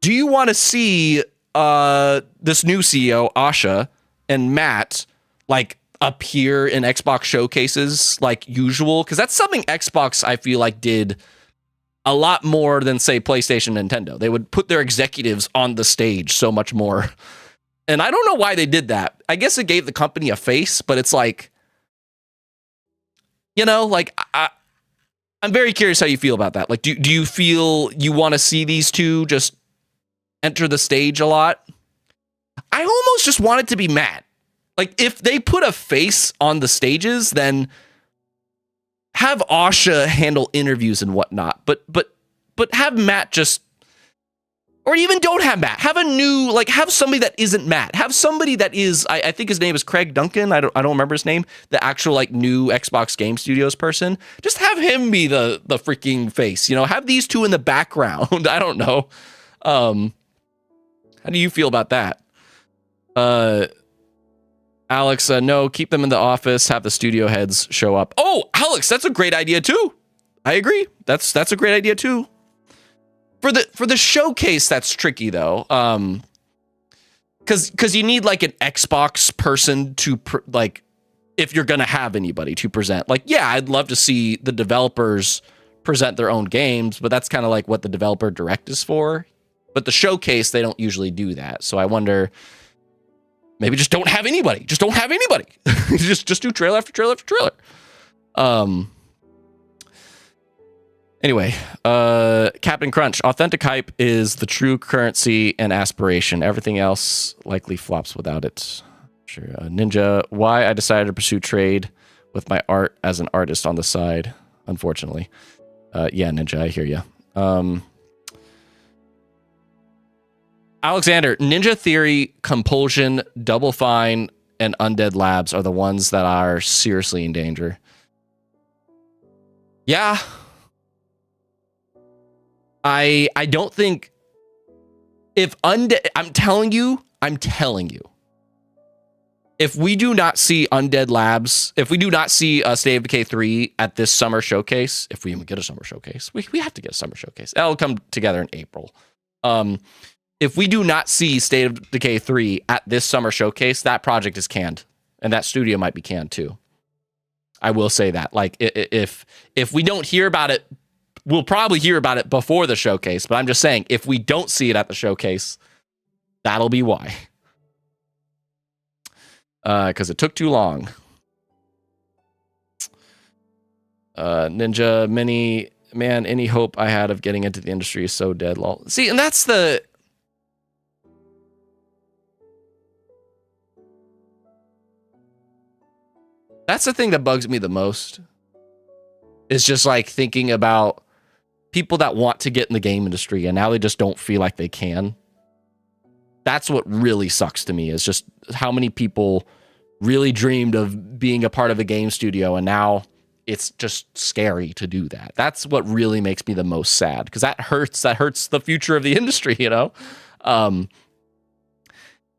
Do you want to see this new CEO, Asha, and Matt, like, appear in Xbox showcases like usual? Because that's something Xbox, I feel like, did a lot more than, say, PlayStation, Nintendo. They would put their executives on the stage so much more. And I don't know why they did that. I guess it gave the company a face, but it's like, you know, like, I'm very curious how you feel about that. Like, do you feel you want to see these two just enter the stage a lot? I almost just want it to be Matt. Like, if they put a face on the stages, then have Asha handle interviews and whatnot. But have Matt just, or even don't have Matt. Have a new, like, have somebody that isn't Matt. Have somebody that is, I think his name is Craig Duncan. I don't remember his name. The actual, like, new Xbox Game Studios person. Just have him be the freaking face. You know, have these two in the background. I don't know. How do you feel about that? Alex, no, keep them in the office, have the studio heads show up. Oh, Alex, that's a great idea too. I agree. That's a great idea too. For the showcase, that's tricky though. Cause you need like an Xbox person to like, if you're gonna have anybody to present. Like, yeah, I'd love to see the developers present their own games, but that's kind of like what the developer direct is for. But the showcase, they don't usually do that. So I wonder, maybe just don't have anybody. Just don't have anybody. just do trailer after trailer after trailer. Anyway, Captain Crunch. Authentic hype is the true currency and aspiration. Everything else likely flops without it. Sure. Ninja, why I decided to pursue trade with my art as an artist on the side, unfortunately. Yeah, Ninja, I hear you. Alexander, Ninja Theory, Compulsion, Double Fine, and Undead Labs are the ones that are seriously in danger. Yeah. I don't think if Undead, I'm telling you, if we do not see Undead Labs, if we do not see State of Decay 3 at this summer showcase, if we even get a summer showcase, we have to get a summer showcase. That'll come together in April. If we do not see State of Decay 3 at this summer showcase, that project is canned. And that studio might be canned too. I will say that. Like, if we don't hear about it, we'll probably hear about it before the showcase. But I'm just saying, if we don't see it at the showcase, that'll be why. Because it took too long. Ninja Mini, man, any hope I had of getting into the industry is so dead, lol. See, and that's the... That's the thing that bugs me the most. Is just like thinking about people that want to get in the game industry and now they just don't feel like they can. That's what really sucks to me, is just how many people really dreamed of being a part of a game studio and now it's just scary to do that. That's what really makes me the most sad, because that hurts the future of the industry, you know?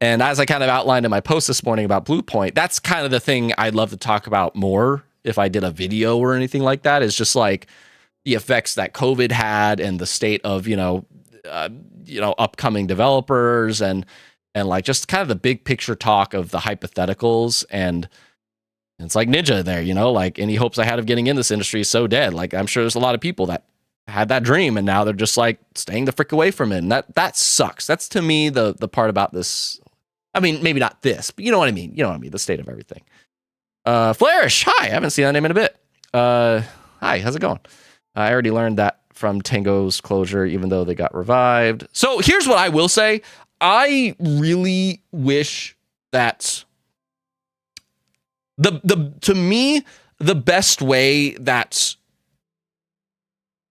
And as I kind of outlined in my post this morning about Blue Point, that's kind of the thing I'd love to talk about more if I did a video or anything like that, is just like the effects that COVID had and the state of, upcoming developers and like just kind of the big picture talk of the hypotheticals. And it's like Ninja there, like any hopes I had of getting in this industry is so dead. Like, I'm sure there's a lot of people that had that dream and now they're just like staying the frick away from it. And that sucks. That's to me the part about this. I mean, maybe not this, but you know what I mean? The state of everything. Flourish, hi, I haven't seen that name in a bit. Hi, how's it going? I already learned that from Tango's closure, even though they got revived. So here's what I will say. I really wish that to me, the best way that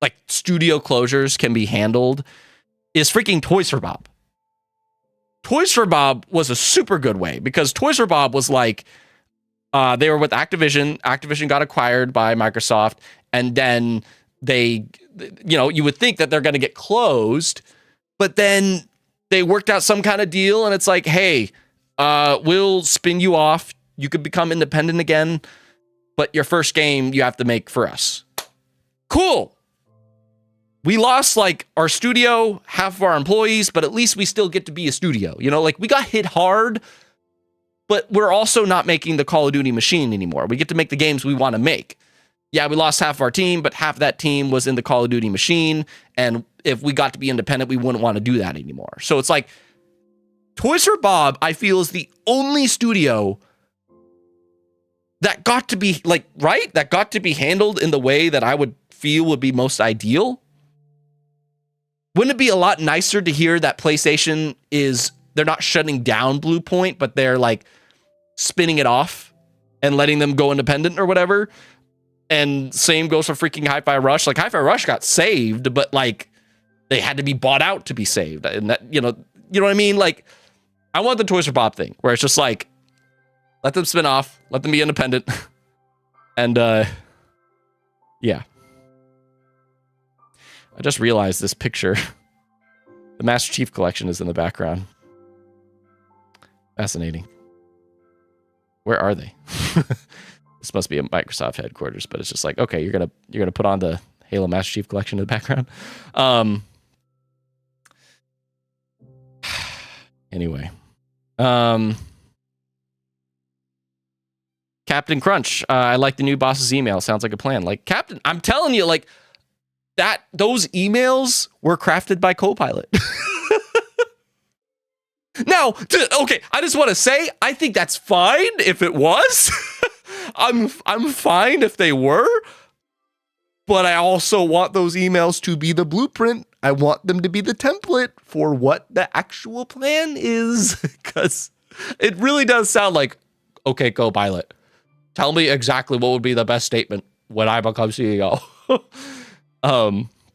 like studio closures can be handled is freaking Toys for Bob. Toys for Bob was a super good way, because Toys for Bob was like, they were with Activision. Activision got acquired by Microsoft, and then they, you would think that they're going to get closed, but then they worked out some kind of deal, and it's like, hey, we'll spin you off. You could become independent again, but your first game you have to make for us. Cool. We lost like our studio, half of our employees, but at least we still get to be a studio. Like we got hit hard, but we're also not making the Call of Duty machine anymore. We get to make the games we want to make. Yeah, we lost half of our team, but half of that team was in the Call of Duty machine. And if we got to be independent, we wouldn't want to do that anymore. So it's like Toys for Bob, I feel, is the only studio that got to be like, right? That got to be handled in the way that I would feel would be most ideal. Wouldn't it be a lot nicer to hear that PlayStation they're not shutting down Blue Point, but they're like spinning it off and letting them go independent or whatever? And same goes for freaking Hi-Fi Rush. Like Hi-Fi Rush got saved, but like they had to be bought out to be saved. And that, you know what I mean? Like I want the Toys for Bob thing where it's just like, let them spin off, let them be independent. And yeah. I just realized this picture. The Master Chief Collection is in the background. Fascinating. Where are they? This must be a Microsoft headquarters, but it's just like, okay, you're gonna put on the Halo Master Chief Collection in the background. Anyway. Captain Crunch. I like the new boss's email. Sounds like a plan. Like Captain, I'm telling you, like those emails were crafted by Copilot. Now, okay, I just want to say, I think that's fine if it was. I'm fine if they were. But I also want those emails to be the blueprint. I want them to be the template for what the actual plan is. Because it really does sound like, okay, go pilot. Tell me exactly what would be the best statement when I become CEO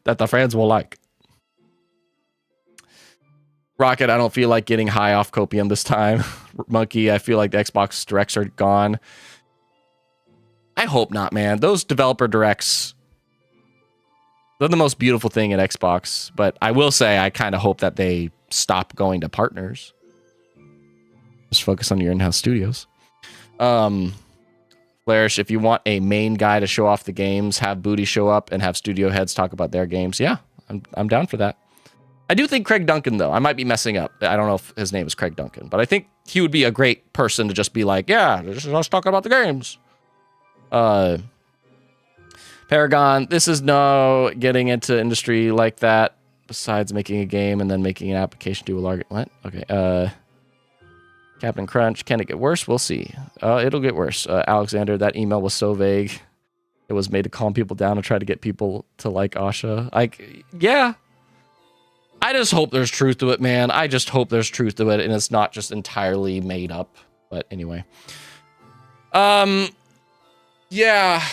that the fans will like. Rocket, I don't feel like getting high off copium this time. Monkey, I feel like the Xbox Directs are gone. I hope not, man. Those developer directs, they're the most beautiful thing at Xbox. But I will say, I kind of hope that they stop going to partners. Just focus on your in-house studios. Flourish, if you want a main guy to show off the games, have Booty show up and have studio heads talk about their games. Yeah, I'm down for that. I do think Craig Duncan, though, I might be messing up. I don't know if his name is Craig Duncan, but I think he would be a great person to just be like, yeah, let's talk about the games. Paragon, this is no getting into industry like that, besides making a game and then making an application to a larger... What? Okay, Captain Crunch, can it get worse? We'll see. It'll get worse. Alexander, that email was so vague. It was made to calm people down and try to get people to like Asha. Like, yeah. I just hope there's truth to it, man. I just hope there's truth to it and it's not just entirely made up. But anyway. Yeah.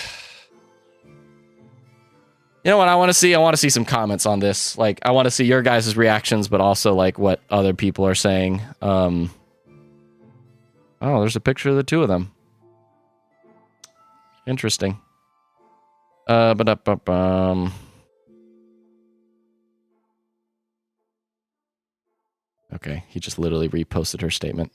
You know what I want to see? I want to see some comments on this. Like, I want to see your guys' reactions, but also like what other people are saying. Oh, there's a picture of the two of them. Interesting. Okay, he just literally reposted her statement.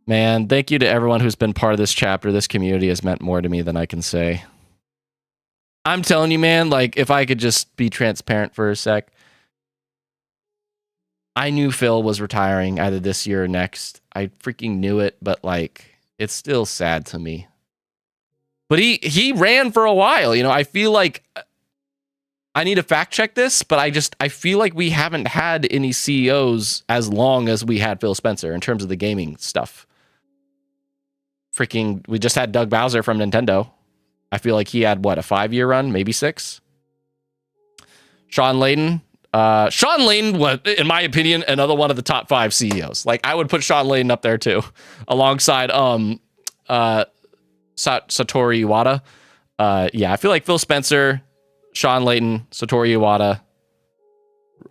Man, thank you to everyone who's been part of this chapter. This community has meant more to me than I can say. I'm telling you, man, like, if I could just be transparent for a sec. I knew Phil was retiring either this year or next. I freaking knew it, but like, it's still sad to me. But he ran for a while, you know. I feel like I need to fact check this, but I feel like we haven't had any CEOs as long as we had Phil Spencer in terms of the gaming stuff. Freaking, we just had Doug Bowser from Nintendo. I feel like he had what, a 5-year run, maybe 6. Sean Layden. Sean Layden was, in my opinion, another one of the top 5 CEOs. Like, I would put Sean Layden up there too, alongside Satoru Iwata. Yeah, I feel like Phil Spencer, Sean Layden, Satoru Iwata,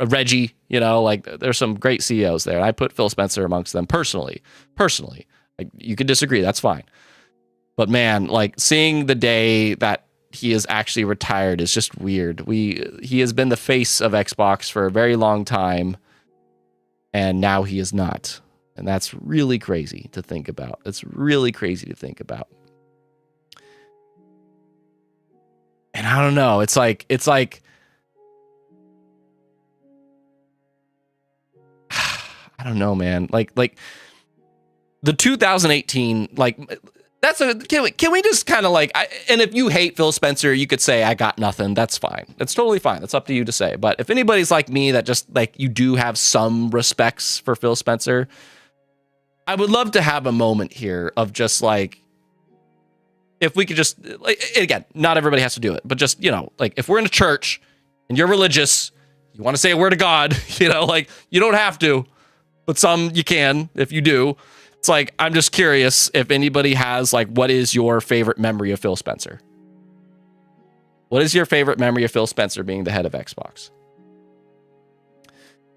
Reggie. You know, like there's some great CEOs there. I put Phil Spencer amongst them personally. Like, you could disagree, that's fine. But man, like seeing the day that he is actually retired is just weird. He has been the face of Xbox for a very long time, and now he is not. And that's really crazy to think about. It's really crazy to think about. And I don't know. It's like I don't know, man. Like the 2018, like that's a, can we just kind of like, and if you hate Phil Spencer, you could say I got nothing. That's fine. That's totally fine. That's up to you to say. But if anybody's like me that just like, you do have some respects for Phil Spencer, I would love to have a moment here of just like, if we could just, like, again, not everybody has to do it, but just, you know, like if we're in a church and you're religious, you want to say a word of God, you know, like you don't have to, but some you can if you do. It's like, I'm just curious if anybody has like, what is your favorite memory of Phil Spencer? What is your favorite memory of Phil Spencer being the head of Xbox?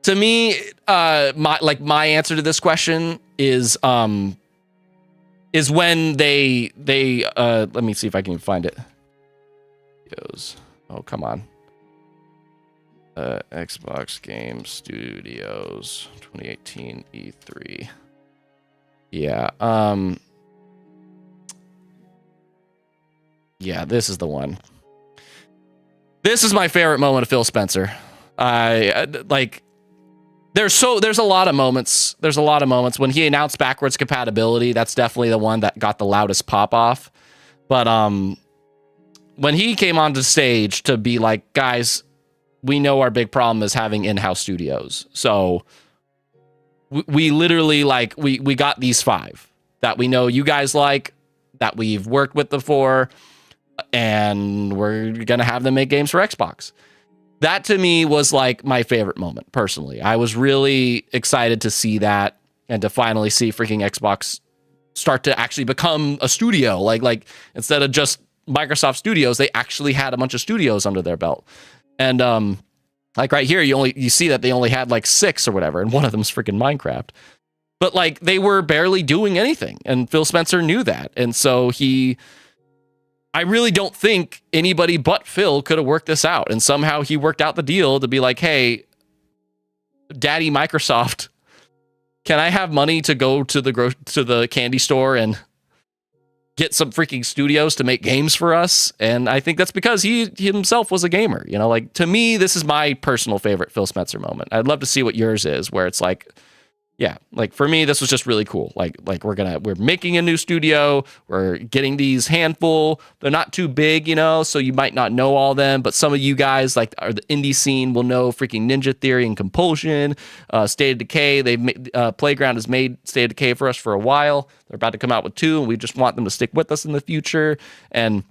To me, my answer to this question is when they let me see if I can find it. Oh, come on. Xbox Game Studios 2018 E3. Yeah. Yeah, this is the one. This is my favorite moment of Phil Spencer. I like there's a lot of moments. There's a lot of moments when he announced backwards compatibility. That's definitely the one that got the loudest pop off. But when he came onto stage to be like, guys, we know our big problem is having in-house studios. So we literally like we got these 5 that we know you guys like, that we've worked with before. and we're going to have them make games for Xbox. That to me was like my favorite moment personally. I was really excited to see that and to finally see freaking Xbox start to actually become a studio. Like instead of just Microsoft Studios, they actually had a bunch of studios under their belt. And like right here, you see that they only had like 6 or whatever, and one of them is freaking Minecraft. But like they were barely doing anything, and Phil Spencer knew that. And so I really don't think anybody but Phil could have worked this out. And somehow he worked out the deal to be like, hey, Daddy Microsoft, can I have money to go to the candy store and get some freaking studios to make games for us? And I think that's because he himself was a gamer. You know, like to me, this is my personal favorite Phil Spencer moment. I'd love to see what yours is, where it's like, yeah, like for me, this was just really cool. Like we're making a new studio. We're getting these handful. They're not too big, you know, so you might not know all of them, but some of you guys like are the indie scene will know freaking Ninja Theory and Compulsion, State of Decay. Playground has made State of Decay for us for a while. They're about to come out with 2, and we just want them to stick with us in the future. And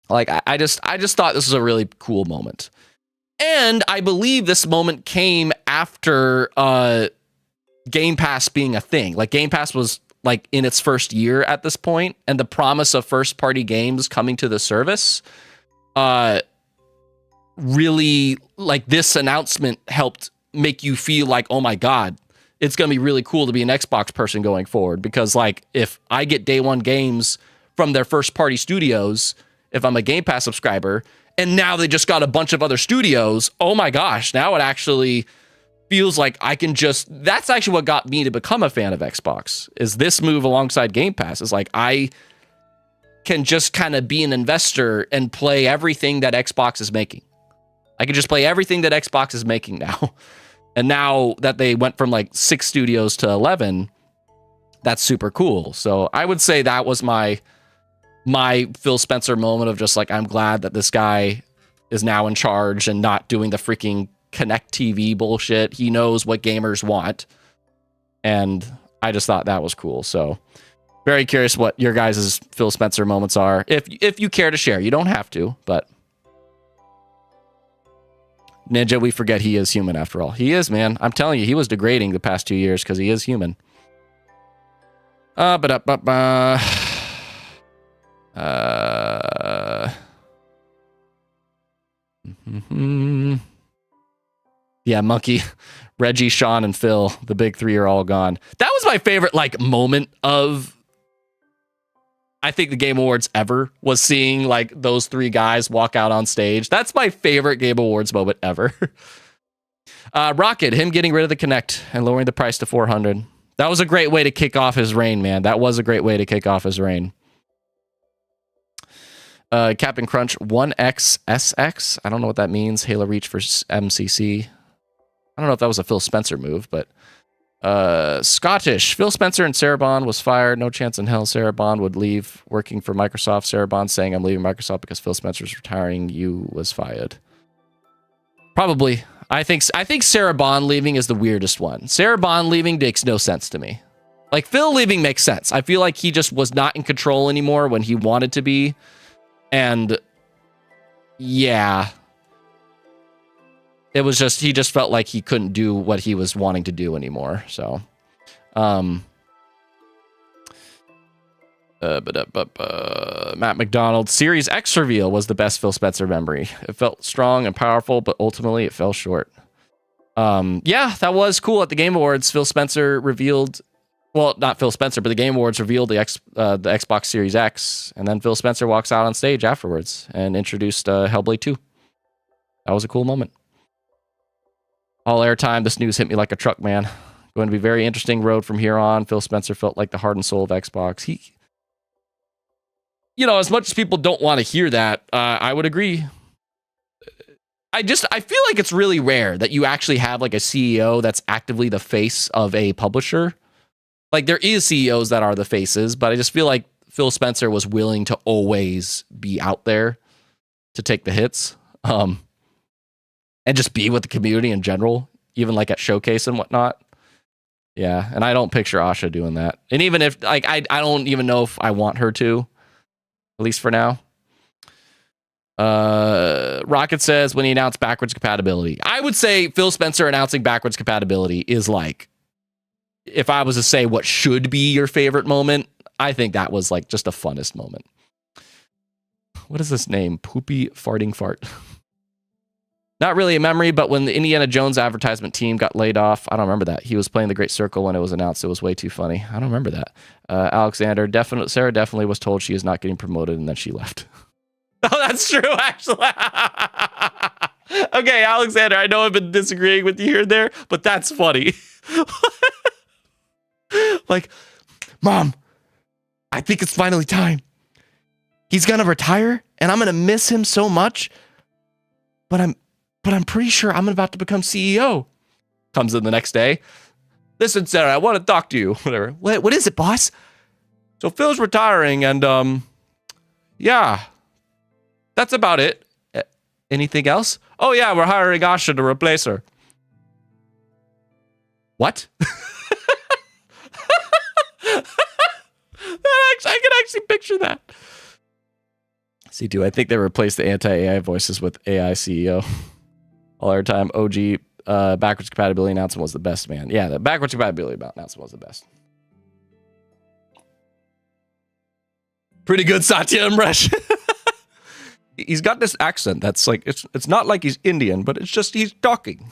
like I just thought this was a really cool moment. And I believe this moment came after Game Pass being a thing. Like Game Pass was like in its first year at this point, and the promise of first party games coming to the service really, like this announcement helped make you feel like, oh my god, it's going to be really cool to be an Xbox person going forward, because like if I get day one games from their first party studios, if I'm a Game Pass subscriber, and now they just got a bunch of other studios, oh my gosh, now it actually feels like I can that's actually what got me to become a fan of Xbox, is this move alongside Game Pass. Is like I can just kind of be an investor and play everything that Xbox is making. I can just play everything that Xbox is making now. And now that they went from like 6 studios to 11, that's super cool. So I would say that was my Phil Spencer moment of just like, I'm glad that this guy is now in charge and not doing the freaking Connect TV bullshit. He knows what gamers want, and I just thought that was cool. So very curious what your guys' Phil Spencer moments are, if you care to share. You don't have to, but Ninja, we forget he is human after all. He is, man. I'm telling you, he was degrading the past 2 years because he is human. Yeah, Monkey, Reggie, Sean, and Phil, the big 3 are all gone. That was my favorite like moment of, I think, the Game Awards ever, was seeing like those 3 guys walk out on stage. That's my favorite Game Awards moment ever. Rocket, him getting rid of the Kinect and lowering the price to $400. That was a great way to kick off his reign, man. That was a great way to kick off his reign. Captain Crunch 1XSX. I don't know what that means. Halo Reach for MCC. I don't know if that was a Phil Spencer move, but Scottish. Phil Spencer and Sarah Bond was fired. No chance in hell Sarah Bond would leave working for Microsoft. Sarah Bond saying, I'm leaving Microsoft because Phil Spencer's retiring. You was fired. Probably. I think Sarah Bond leaving is the weirdest one. Sarah Bond leaving makes no sense to me. Like, Phil leaving makes sense. I feel like he just was not in control anymore when he wanted to be. And yeah, it was just, he just felt like he couldn't do what he was wanting to do anymore. So, Matt McDonald, Series X reveal was the best Phil Spencer memory. It felt strong and powerful, but ultimately it fell short. Yeah, that was cool. At the Game Awards, Phil Spencer revealed, well, not Phil Spencer, but the Game Awards revealed the Xbox Series X, and then Phil Spencer walks out on stage afterwards and introduced Hellblade 2. That was a cool moment. All airtime, this news hit me like a truck, man. Going to be a very interesting road from here on. Phil Spencer felt like the heart and soul of Xbox. He, you know, as much as people don't want to hear that, I would agree. I feel like it's really rare that you actually have like a CEO that's actively the face of a publisher. Like, there is CEOs that are the faces, but I just feel like Phil Spencer was willing to always be out there to take the hits. And just be with the community in general, even like at Showcase and whatnot. Yeah, and I don't picture Asha doing that. And even if, like, I don't even know if I want her to, at least for now. Rocket says when he announced backwards compatibility. I would say Phil Spencer announcing backwards compatibility is like, if I was to say what should be your favorite moment, I think that was like just the funnest moment. What is this name? Poopy farting fart. Not really a memory, but when the Indiana Jones advertisement team got laid off, I don't remember that. He was playing the Great Circle when it was announced. It was way too funny. I don't remember that. Alexander, Sarah definitely was told she is not getting promoted, and then she left. Oh, that's true, actually. Okay, Alexander, I know I've been disagreeing with you here and there, but that's funny. Like, Mom, I think it's finally time. He's gonna retire, and I'm gonna miss him so much. But I'm pretty sure I'm about to become CEO. Comes in the next day. Listen, Sarah, I want to talk to you. Whatever. What is it, boss? So Phil's retiring, and yeah, that's about it. Anything else? Oh yeah, we're hiring Asha to replace her. What? I can actually picture that. See, do I think they replaced the anti-AI voices with AI CEO? All our time, OG backwards compatibility announcement was the best, man. Yeah, the backwards compatibility announcement was the best. Pretty good, Satya Amresh. He's got this accent that's like, it's not like he's Indian, but it's just he's talking.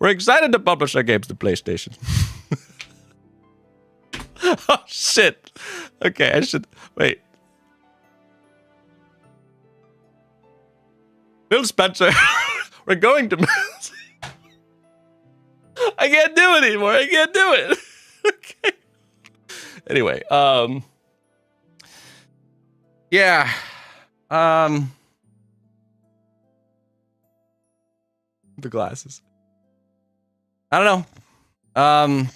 We're excited to publish our games to PlayStation. Oh, shit. Okay, I should... Wait. Phil Spencer, we're going to... I can't do it anymore. I can't do it. Okay. Anyway, yeah. The glasses. I don't know.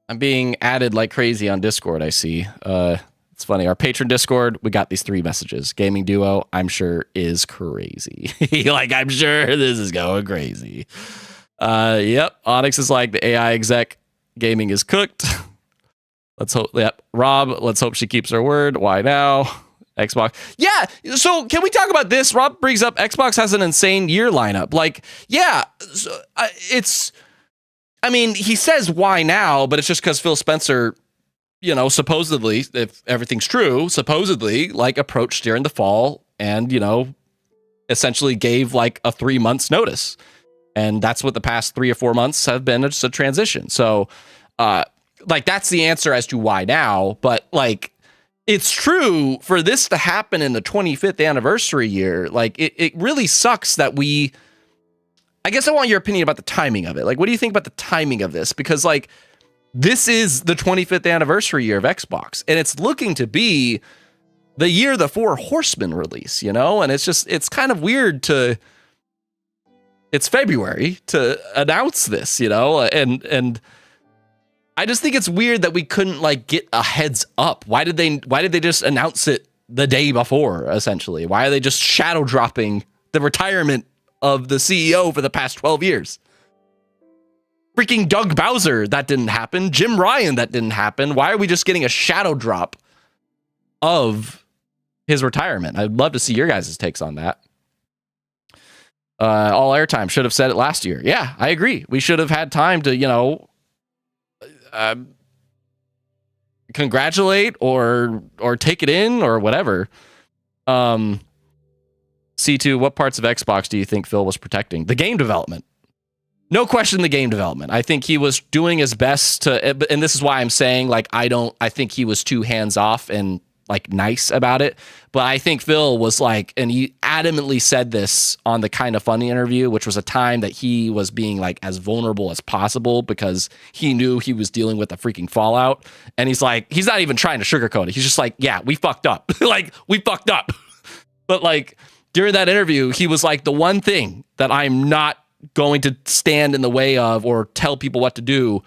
I'm being added like crazy on Discord, I see. It's funny. Our patron Discord, we got these 3 messages. Gaming Duo, I'm sure, is crazy. Like, I'm sure this is going crazy. Yep. Onyx is like, the AI exec gaming is cooked. Let's hope. Yep. Rob, let's hope she keeps her word. Why now? Xbox. Yeah. So can we talk about this? Rob brings up Xbox has an insane year lineup. Like, yeah, so, it's... I mean, he says why now, but it's just because Phil Spencer, you know, supposedly, if everything's true, supposedly, like, approached during the fall and, you know, essentially gave like a 3 months notice. And that's what the past 3 or 4 months have been, just a transition. So, like, that's the answer as to why now. But, like, it's true for this to happen in the 25th anniversary year. Like, it really sucks that we... I guess I want your opinion about the timing of it. Like, what do you think about the timing of this? Because, like, this is the 25th anniversary year of Xbox, and it's looking to be the year the 4 Horsemen release, you know? And it's just, it's kind of weird to, it's February to announce this, you know? And I just think it's weird that we couldn't, like, get a heads up. Why did they just announce it the day before, essentially? Why are they just shadow dropping the retirement of the CEO for the past 12 years? Freaking Doug Bowser, that didn't happen. Jim Ryan, that didn't happen. Why are we just getting a shadow drop of his retirement? I'd love to see your guys' takes on that. All airtime should have said it last year. Yeah, I agree. We should have had time to, you know, congratulate or take it in or whatever. C2, what parts of Xbox do you think Phil was protecting? The game development. No question, the game development. I think he was doing his best to, and this is why I'm saying, like, I think he was too hands off and, like, nice about it. But I think Phil was like, and he adamantly said this on the Kinda Funny interview, which was a time that he was being, like, as vulnerable as possible because he knew he was dealing with a freaking fallout. And he's like, he's not even trying to sugarcoat it. He's just like, yeah, we fucked up. Like, we fucked up. But, like, during that interview, he was like, the one thing that I'm not going to stand in the way of or tell people what to do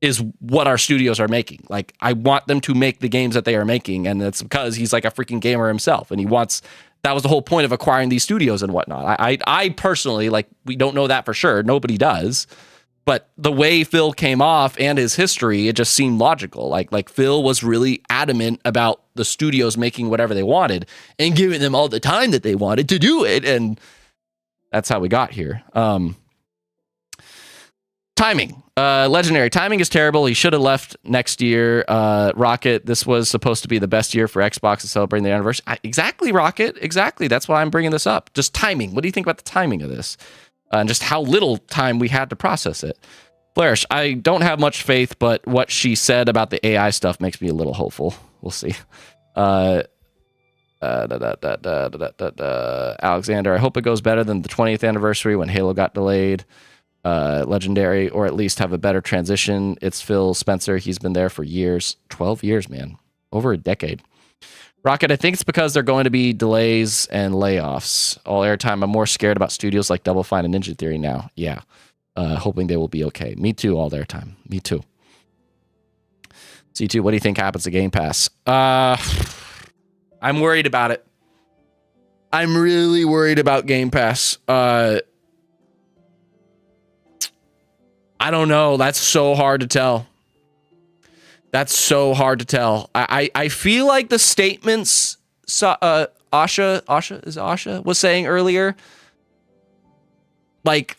is what our studios are making. Like, I want them to make the games that they are making. And that's because he's like a freaking gamer himself. And he wants, that was the whole point of acquiring these studios and whatnot. I personally, like, we don't know that for sure. Nobody does. But the way Phil came off and his history, it just seemed logical. Like Phil was really adamant about the studios making whatever they wanted and giving them all the time that they wanted to do it. And that's how we got here. Timing. Legendary. Timing is terrible. He should have left next year. Rocket, this was supposed to be the best year for Xbox to celebrate their anniversary. Exactly, Rocket. Exactly. That's why I'm bringing this up. Just timing. What do you think about the timing of this? And just how little time we had to process it. Flourish, I don't have much faith, but what she said about the AI stuff makes me a little hopeful. We'll see. Alexander, I hope it goes better than the 20th anniversary when Halo got delayed. Legendary, or at least have a better transition. It's Phil Spencer. He's been there for years. 12 years, man. Over a decade. Rocket, I think it's because they're going to be delays and layoffs. All airtime. I'm more scared about studios like Double Fine and Ninja Theory now. Yeah. Hoping they will be okay. Me too, all airtime. Me too. C2, what do you think happens to Game Pass? I'm worried about it. I'm really worried about Game Pass. I don't know. That's so hard to tell. That's so hard to tell. I feel like the statements Asha was saying earlier, like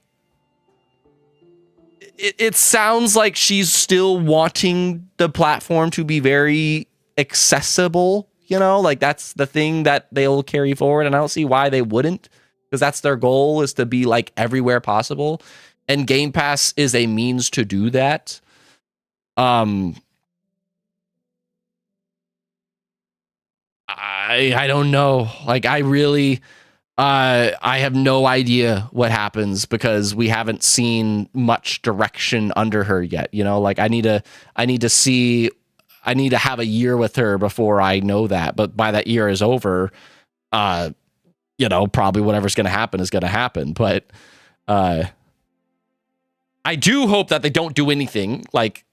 it sounds like she's still wanting the platform to be very accessible, you know, like that's the thing that they'll carry forward, and I don't see why they wouldn't, because that's their goal, is to be like everywhere possible, and Game Pass is a means to do that. I don't know. Like, I really, I have no idea what happens because we haven't seen much direction under her yet. You know, like I need to have a year with her before I know that. But by that year is over, you know, probably whatever's going to happen is going to happen. But I do hope that they don't do anything. Like,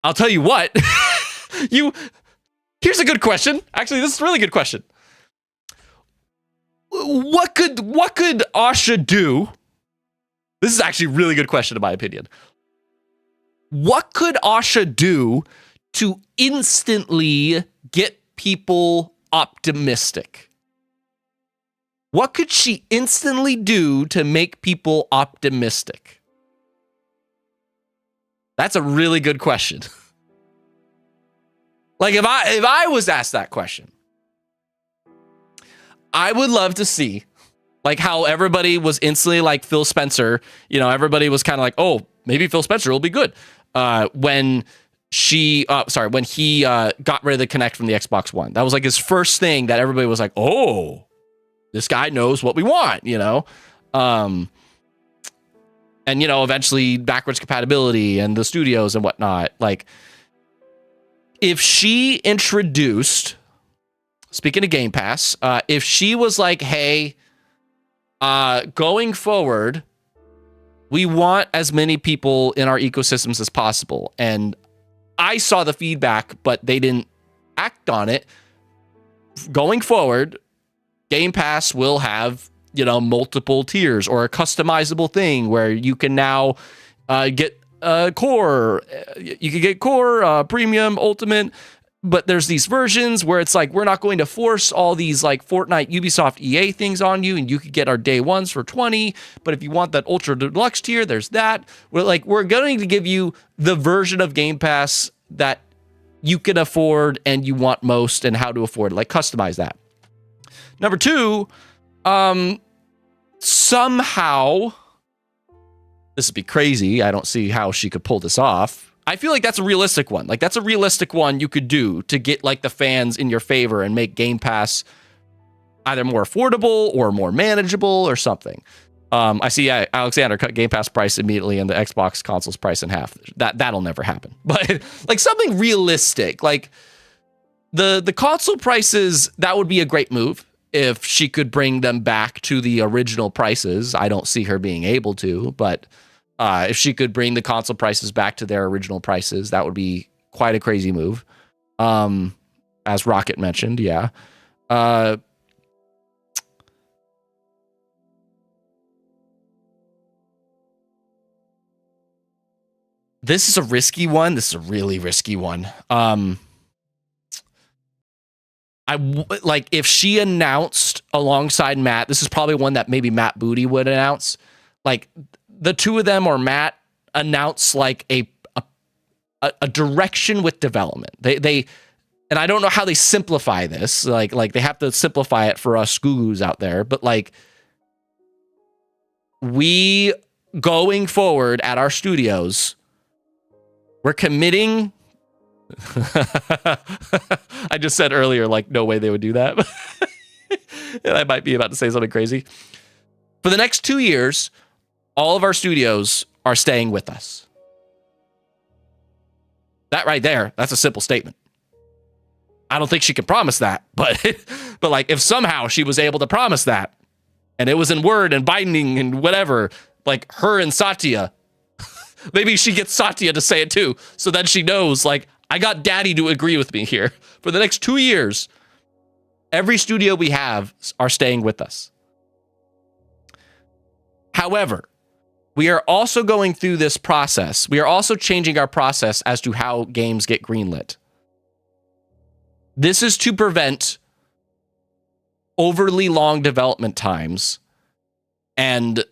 I'll tell you what, here's a good question. Actually, this is a really good question. What could Asha do? This is actually a really good question in my opinion. What could Asha do to instantly get people optimistic? What could she instantly do to make people optimistic? That's a really good question. Like if I was asked that question, I would love to see like how everybody was instantly like Phil Spencer, you know, everybody was kind of like, oh, maybe Phil Spencer will be good. When he got rid of the Kinect from the Xbox One. That was like his first thing that everybody was like, oh, this guy knows what we want, you know? And, you know, eventually backwards compatibility and the studios and whatnot. Like, if she introduced, speaking of Game Pass, if she was like, hey, going forward, we want as many people in our ecosystems as possible. And I saw the feedback, but they didn't act on it. Going forward, Game Pass will have, you know, multiple tiers or a customizable thing where you can now get core. You can get core, premium, ultimate. But there's these versions where it's like, we're not going to force all these like Fortnite, Ubisoft, EA things on you, and you could get our day ones for 20. But if you want that ultra deluxe tier, there's that. We're going to give you the version of Game Pass that you can afford and you want most, and how to afford it. Like, customize that. Number two, somehow, this would be crazy. I don't see how she could pull this off. I feel like that's a realistic one. Like, that's a realistic one you could do to get like the fans in your favor and make Game Pass either more affordable or more manageable or something. I see Alexander cut Game Pass price immediately and the Xbox console's price in half. That'll never happen. But like something realistic, like the console prices, that would be a great move if she could bring them back to the original prices. I don't see her being able to, but if she could bring the console prices back to their original prices, that would be quite a crazy move. As Rocket mentioned, yeah. This is a risky one. This is a really risky one. Like if she announced alongside Matt, this is probably one that maybe Matt Booty would announce. Like the two of them or Matt announce like a direction with development. They and I don't know how they simplify this. Like they have to simplify it for us gurus out there, but like we going forward at our studios, we're committing. I just said earlier, like, no way they would do that. And I might be about to say something crazy. For the next 2 years, all of our studios are staying with us. That right there, that's a simple statement. I don't think she can promise that, but like if somehow she was able to promise that, and it was in word and binding and whatever, like her and Satya, maybe she gets Satya to say it too, so that she knows, like, I got daddy to agree with me here. For the next 2 years, every studio we have are staying with us. However, we are also going through this process. We are also changing our process as to how games get greenlit. This is to prevent overly long development times and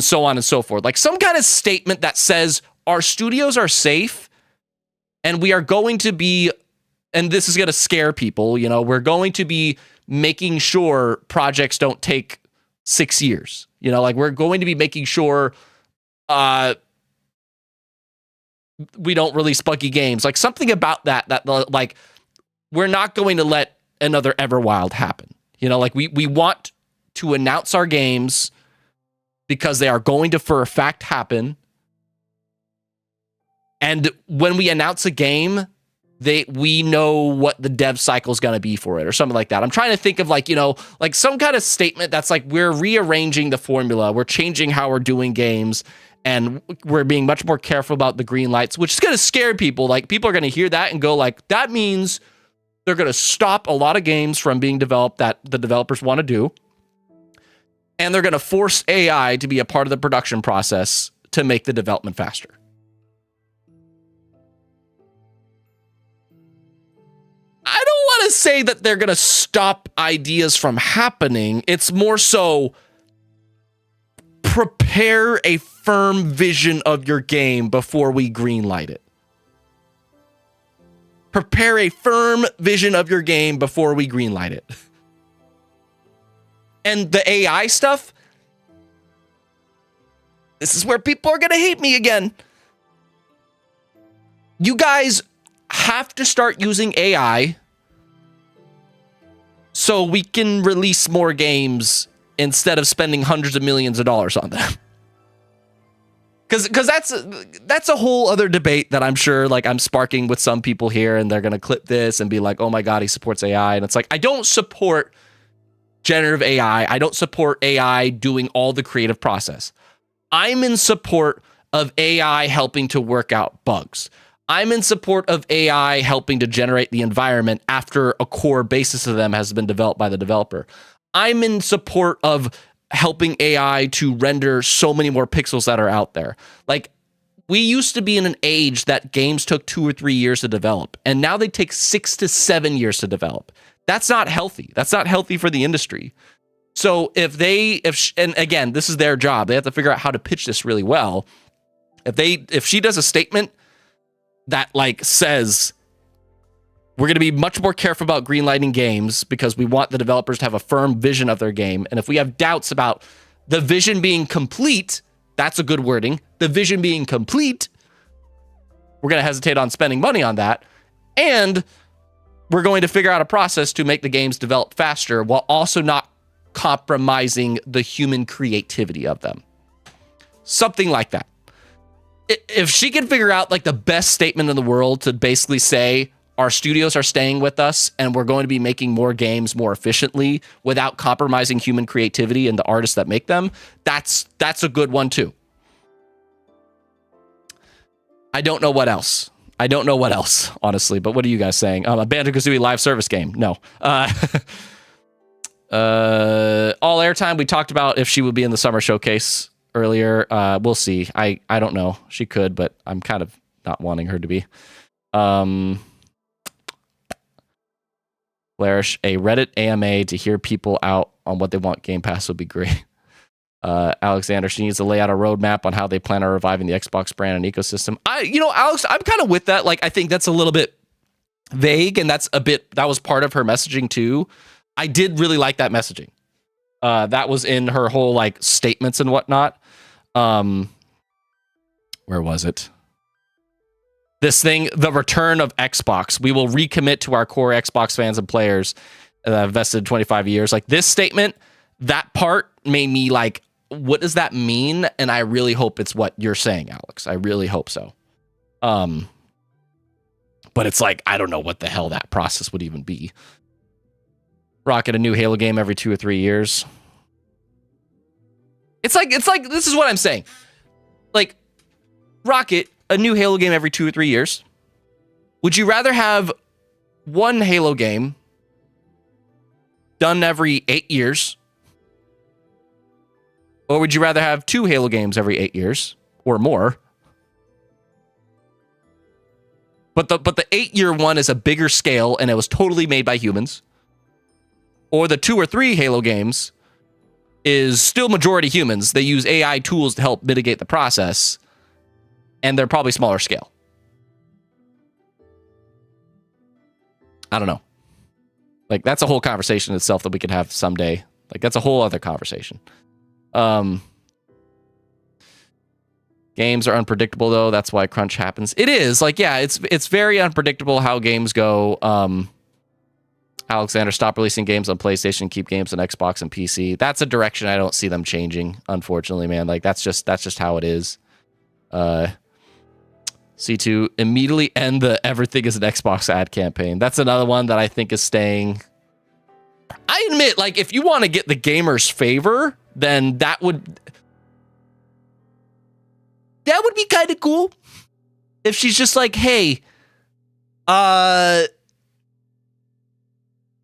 so on and so forth. Like some kind of statement that says our studios are safe and we are going to be, and this is going to scare people, you know, we're going to be making sure projects don't take 6 years. You know, like we're going to be making sure we don't release buggy games. Like something about that like we're not going to let another Everwild happen. You know, like we want to announce our games because they are going to for a fact happen. And when we announce a game, we know what the dev cycle is going to be for it or something like that. I'm trying to think of like, you know, like some kind of statement that's like, we're rearranging the formula. We're changing how we're doing games and we're being much more careful about the green lights, which is going to scare people. Like people are going to hear that and go like, that means they're going to stop a lot of games from being developed that the developers want to do. And they're going to force AI to be a part of the production process to make the development faster. I don't want to say that they're going to stop ideas from happening. It's more so prepare a firm vision of your game before we greenlight it. Prepare a firm vision of your game before we greenlight it. And the AI stuff, this is where people are going to hate me again. You guys have to start using AI so we can release more games instead of spending hundreds of millions of dollars on them. Because that's a whole other debate that I'm sure like I'm sparking with some people here, and they're going to clip this and be like, oh my God, he supports AI. And it's like, I don't support generative AI. I don't support AI doing all the creative process. I'm in support of AI helping to work out bugs. I'm in support of AI helping to generate the environment after a core basis of them has been developed by the developer. I'm in support of helping AI to render so many more pixels that are out there. Like, we used to be in an age that games took 2 or 3 years to develop, and now they take 6 to 7 years to develop. That's not healthy. That's not healthy for the industry. So and again, this is their job. They have to figure out how to pitch this really well. If she does a statement that like says, we're going to be much more careful about greenlighting games because we want the developers to have a firm vision of their game. And if we have doubts about the vision being complete, that's a good wording. The vision being complete, we're going to hesitate on spending money on that. And we're going to figure out a process to make the games develop faster while also not compromising the human creativity of them. Something like that. If she can figure out like the best statement in the world to basically say, our studios are staying with us and we're going to be making more games more efficiently without compromising human creativity and the artists that make them, that's a good one too. I don't know what else, honestly, but what are you guys saying? A Banjo-Kazooie live service game? No. All airtime, we talked about if she would be in the summer showcase earlier. We'll see. I don't know. She could, but I'm kind of not wanting her to be. Flourish, a Reddit AMA to hear people out on what they want Game Pass would be great. Alexander, she needs to lay out a roadmap on how they plan on reviving the Xbox brand and ecosystem. Alex, I'm kind of with that. Like, I think that's a little bit vague, and that was part of her messaging too. I did really like that messaging. That was in her whole like statements and whatnot. Where was it? This thing, the return of Xbox. We will recommit to our core Xbox fans and players that have invested 25 years. Like this statement, that part made me like, what does that mean? And I really hope it's what you're saying, Alex. I really hope so. But it's like, I don't know what the hell that process would even be. Rocket a new Halo game every 2 or 3 years. It's like this is what I'm saying. Like, Rocket a new Halo game every 2 or 3 years. Would you rather have one Halo game done every 8 years? Or would you rather have 2 Halo games every 8 years or more? But the 8-year one is a bigger scale and it was totally made by humans. Or the 2 or 3 Halo games is still majority humans. They use AI tools to help mitigate the process, and they're probably smaller scale. I don't know. Like, that's a whole conversation itself that we could have someday. Like, that's a whole other conversation. Games are unpredictable, though. That's why crunch happens. It is. Like, yeah, it's very unpredictable how games go. Alexander, stop releasing games on PlayStation, keep games on Xbox and PC. That's a direction I don't see them changing, unfortunately, man. Like, that's just how it is. C2, immediately end the everything is an Xbox ad campaign. That's another one that I think is staying. I admit, like, if you want to get the gamers' favor, then that would be kind of cool. If she's just like, hey,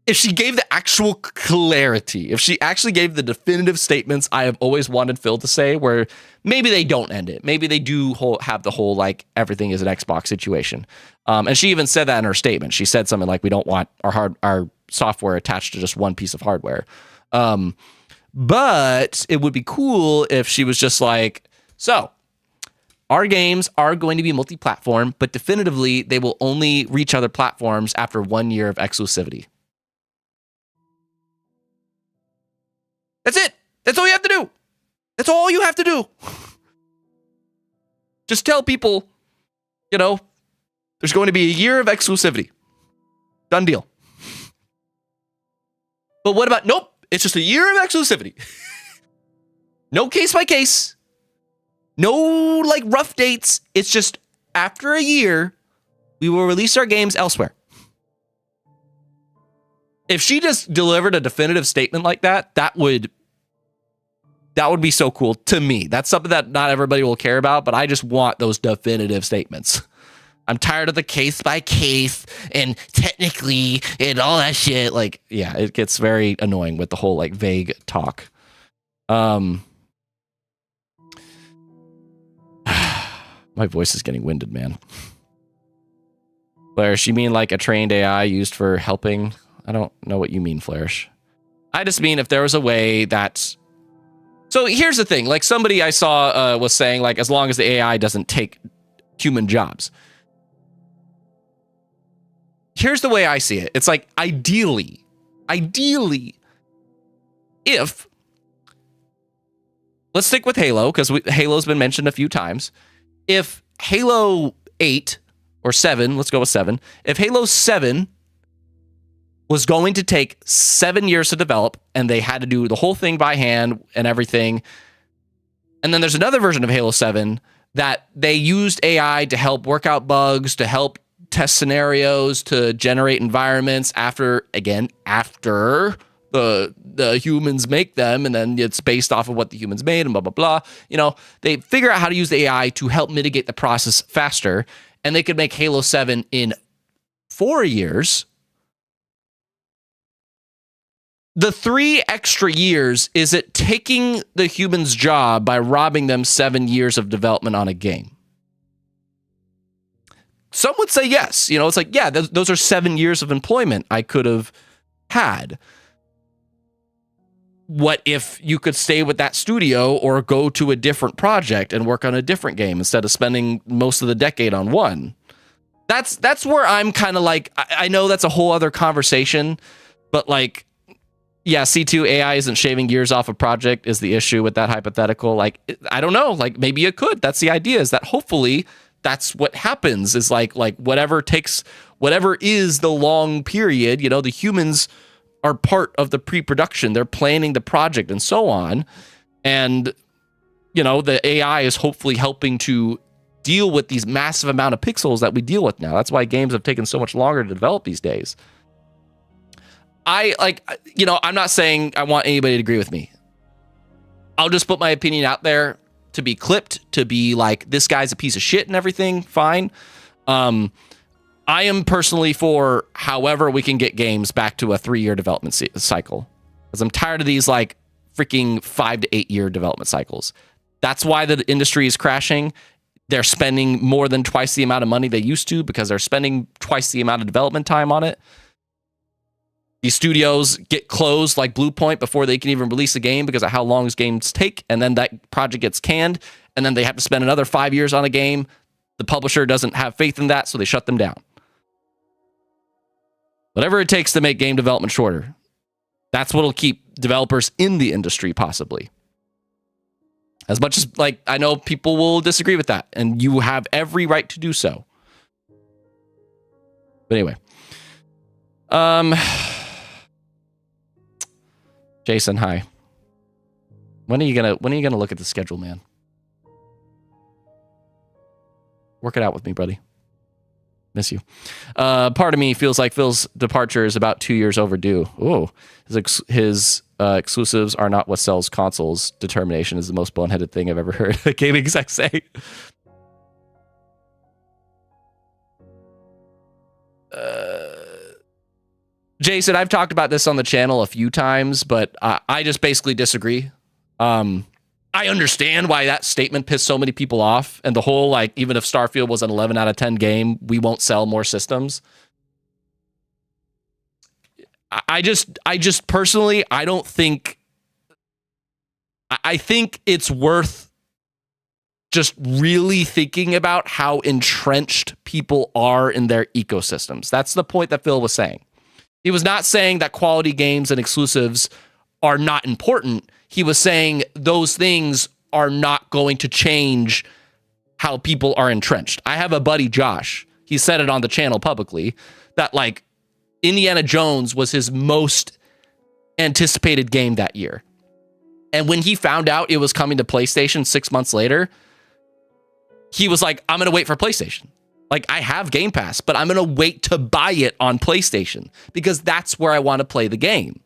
if she gave the actual clarity, if she actually gave the definitive statements I have always wanted Phil to say, where maybe they don't end it. Maybe they do have the whole, like, everything is an Xbox situation. And she even said that in her statement. She said something like, we don't want our software attached to just one piece of hardware. But it would be cool if she was just like, so our games are going to be multi-platform, but definitively they will only reach other platforms after 1 year of exclusivity. That's it. That's all you have to do. That's all you have to do. Just tell people, there's going to be a year of exclusivity. Done deal. But what about, nope, it's just a year of exclusivity. No case by case. No, like, rough dates. It's just after a year, we will release our games elsewhere. If she just delivered a definitive statement like that, that would be so cool to me. That's something that not everybody will care about, but I just want those definitive statements. I'm tired of the case by case and technically and all that shit. Like, yeah, it gets very annoying with the whole, like, vague talk. My voice is getting winded, man. Flourish, you mean like a trained AI used for helping? I don't know what you mean, Flourish. I just mean if there was a way that... So here's the thing. Like, somebody I saw was saying, like, as long as the AI doesn't take human jobs. Here's the way I see it. It's like, ideally, if... Let's stick with Halo, because Halo's been mentioned a few times. If Halo 8 or 7, let's go with 7. If Halo 7 was going to take 7 years to develop and they had to do the whole thing by hand and everything, and then there's another version of Halo 7 that they used AI to help work out bugs, to help test scenarios, to generate environments after the humans make them, and then it's based off of what the humans made and blah, blah, blah. They figure out how to use the AI to help mitigate the process faster, and they could make Halo 7 in 4 years. the 3 extra years, is it taking the human's job by robbing them 7 years of development on a game? Some would say yes. You know, it's like, yeah, those are 7 years of employment I could have had. What if you could stay with that studio or go to a different project and work on a different game instead of spending most of the decade on one? That's where I'm kind of like, I know that's a whole other conversation, but like, yeah, C2 AI isn't shaving years off a project is the issue with that hypothetical. Like, I don't know, like maybe it could. That's the idea, is that hopefully that's what happens, is like whatever is the long period, you know, the humans are part of the pre-production. They're planning the project and so on. And, you know, the AI is hopefully helping to deal with these massive amount of pixels that we deal with now. That's why games have taken so much longer to develop these days. I'm not saying I want anybody to agree with me. I'll just put my opinion out there to be clipped, to be like, this guy's a piece of shit and everything. Fine. I am personally for however we can get games back to a 3-year development cycle, because I'm tired of these like freaking 5 to 8 year development cycles. That's why the industry is crashing. They're spending more than twice the amount of money they used to because they're spending twice the amount of development time on it. These studios get closed like Blue Point before they can even release a game because of how long these games take, and then that project gets canned, and then they have to spend another 5 years on a game. The publisher doesn't have faith in that, so they shut them down. Whatever it takes to make game development shorter, that's what'll keep developers in the industry, possibly. As much as, like, I know people will disagree with that, and you have every right to do so. But anyway. Jason, hi. When are you gonna look at the schedule, man? Work it out with me, buddy. Miss you. Part of me feels like Phil's departure is about 2 years overdue. Oh, his exclusives are not what sells consoles. Determination is the most boneheaded thing I've ever heard a gaming exec say. Jason, I've talked about this on the channel a few times, but I just basically disagree. I understand why that statement pissed so many people off, and the whole, like, even if Starfield was an 11 out of 10 game, we won't sell more systems. I just personally, I don't think, I think it's worth just really thinking about how entrenched people are in their ecosystems. That's the point that Phil was saying. He was not saying that quality games and exclusives are not important. He was saying those things are not going to change how people are entrenched. I have a buddy, Josh. He said it on the channel publicly that, like, Indiana Jones was his most anticipated game that year. And when he found out it was coming to PlayStation 6 months later, he was like, I'm going to wait for PlayStation. Like, I have Game Pass, but I'm going to wait to buy it on PlayStation because that's where I want to play the game.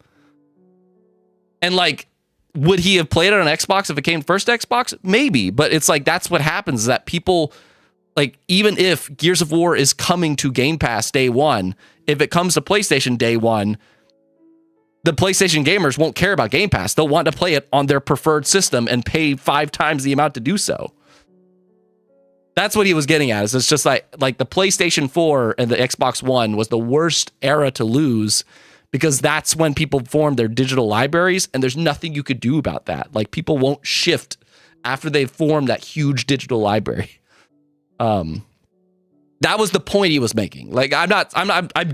And, like, would he have played it on Xbox if it came first to Xbox? Maybe, but it's like, that's what happens, is that people, like, even if Gears of War is coming to Game Pass day one, if it comes to PlayStation day one, the PlayStation gamers won't care about Game Pass. They'll want to play it on their preferred system and pay 5 times the amount to do so. That's what he was getting at. Is it's just like the PlayStation 4 and the Xbox One was the worst era to lose because that's when people formed their digital libraries, and there's nothing you could do about that. Like, people won't shift after they've formed that huge digital library. That was the point he was making. Like, I'm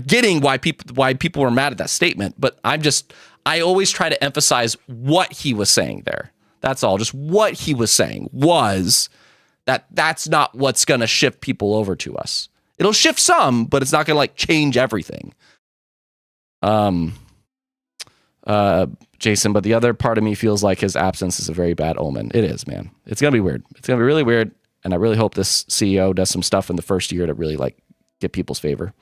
getting why people were mad at that statement, but I always try to emphasize what he was saying there. That's all. Just what he was saying was that's not what's going to shift people over to us. It'll shift some, but it's not going to, like, change everything. Jason, but the other part of me feels like his absence is a very bad omen. It is, man. It's going to be weird. It's going to be really weird. And I really hope this CEO does some stuff in the first year to really, like, get people's favor.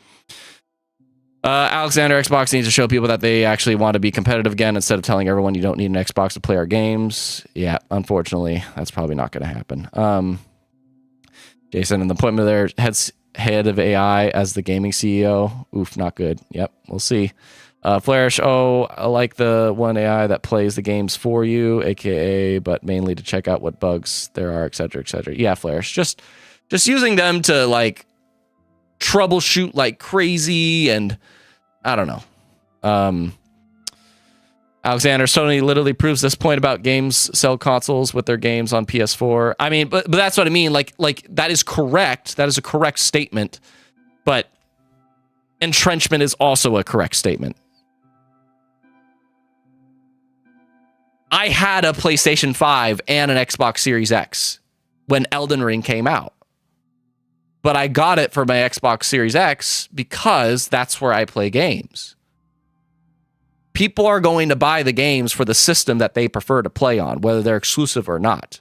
Alexander, Xbox needs to show people that they actually want to be competitive again instead of telling everyone you don't need an Xbox to play our games. Yeah, unfortunately, that's probably not going to happen. Jason, and the appointment of their head of AI as the gaming CEO. Oof, not good. Yep, we'll see. Flourish, I like the one AI that plays the games for you, aka, but mainly to check out what bugs there are, etc., etc. Yeah, Flourish, just using them to like troubleshoot like crazy, and I don't know. Alexander, Sony literally proves this point about games sell consoles with their games on PS4. I mean, but that's what I mean. Like that is correct. That is a correct statement, but entrenchment is also a correct statement. I had a PlayStation 5 and an Xbox Series X when Elden Ring came out. But I got it for my Xbox Series X because that's where I play games. People are going to buy the games for the system that they prefer to play on, whether they're exclusive or not.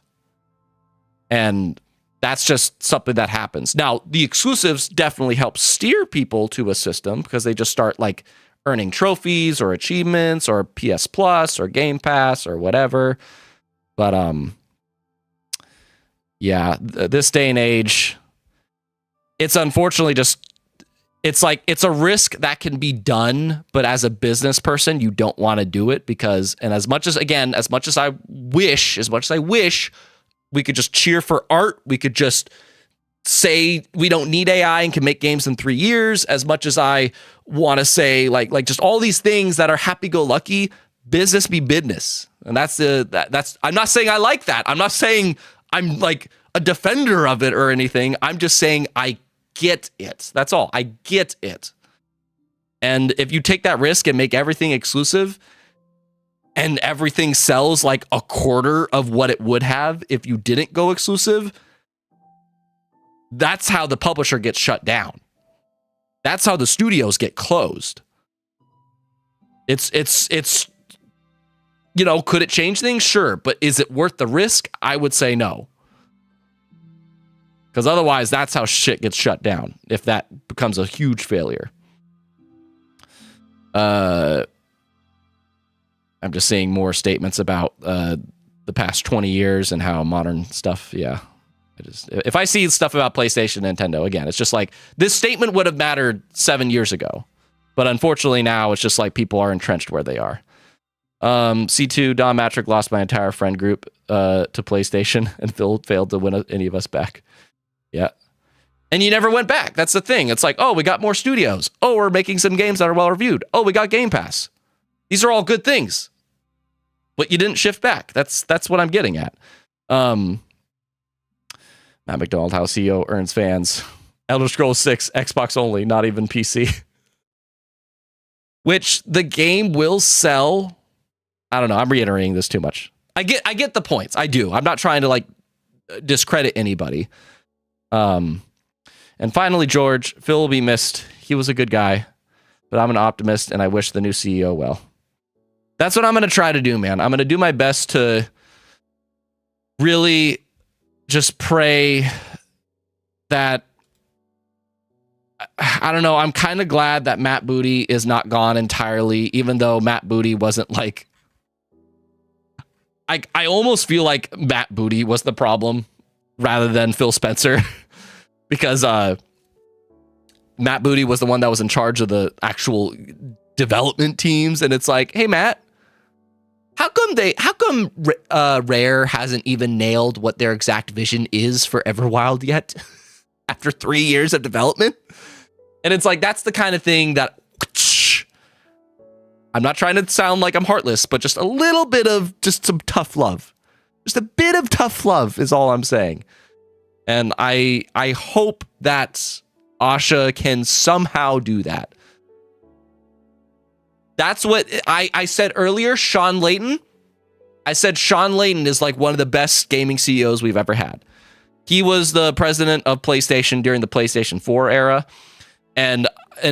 And that's just something that happens. Now, the exclusives definitely help steer people to a system because they just start like earning trophies or achievements or PS Plus or Game Pass or whatever. But yeah, this day and age, it's unfortunately just, it's like, it's a risk that can be done, but as a business person, you don't want to do it because, and as much as I wish we could just cheer for art, we could just say we don't need AI and can make games in 3 years, as much as I want to say like just all these things that are happy-go-lucky, business be business. And that's I'm not saying I like that. I'm not saying I'm like a defender of it or anything. I'm just saying I get it. That's all. I get it. And if you take that risk and make everything exclusive and everything sells like a quarter of what it would have if you didn't go exclusive, that's how the publisher gets shut down. That's how the studios get closed. It's you know, could it change things? Sure. But is it worth the risk? I would say no. Because otherwise, that's how shit gets shut down if that becomes a huge failure. I'm just seeing more statements about the past 20 years and how modern stuff, yeah. If I see stuff about PlayStation, Nintendo, again, it's just like, this statement would have mattered 7 years ago. But unfortunately now, it's just like people are entrenched where they are. C2, Don Matrick lost my entire friend group to PlayStation and failed to win any of us back. Yeah. And you never went back. That's the thing. It's like, oh, we got more studios. Oh, we're making some games that are well reviewed. Oh, we got Game Pass. These are all good things. But you didn't shift back. That's what I'm getting at. Matt McDonald, how CEO earns fans. Elder Scrolls 6, Xbox only, not even PC. Which the game will sell. I don't know. I'm reiterating this too much. I get the points. I do. I'm not trying to like discredit anybody. And finally, George, Phil will be missed. He was a good guy, but I'm an optimist and I wish the new CEO well. That's what I'm going to try to do, man. I'm going to do my best to really just pray that, I don't know, I'm kind of glad that Matt Booty is not gone entirely, even though Matt Booty wasn't like, I almost feel like Matt Booty was the problem rather than Phil Spencer because Matt Booty was the one that was in charge of the actual development teams. And it's like, hey, Matt, how come Rare hasn't even nailed what their exact vision is for Everwild yet after 3 years of development? And it's like, that's the kind of thing that I'm not trying to sound like I'm heartless, but just a little bit of just some tough love. Just a bit of tough love is all I'm saying. And I hope that Asha can somehow do that. That's what I said earlier, Sean Layton. I said Sean Layton is like one of the best gaming CEOs we've ever had. He was the president of PlayStation during the PlayStation 4 era. And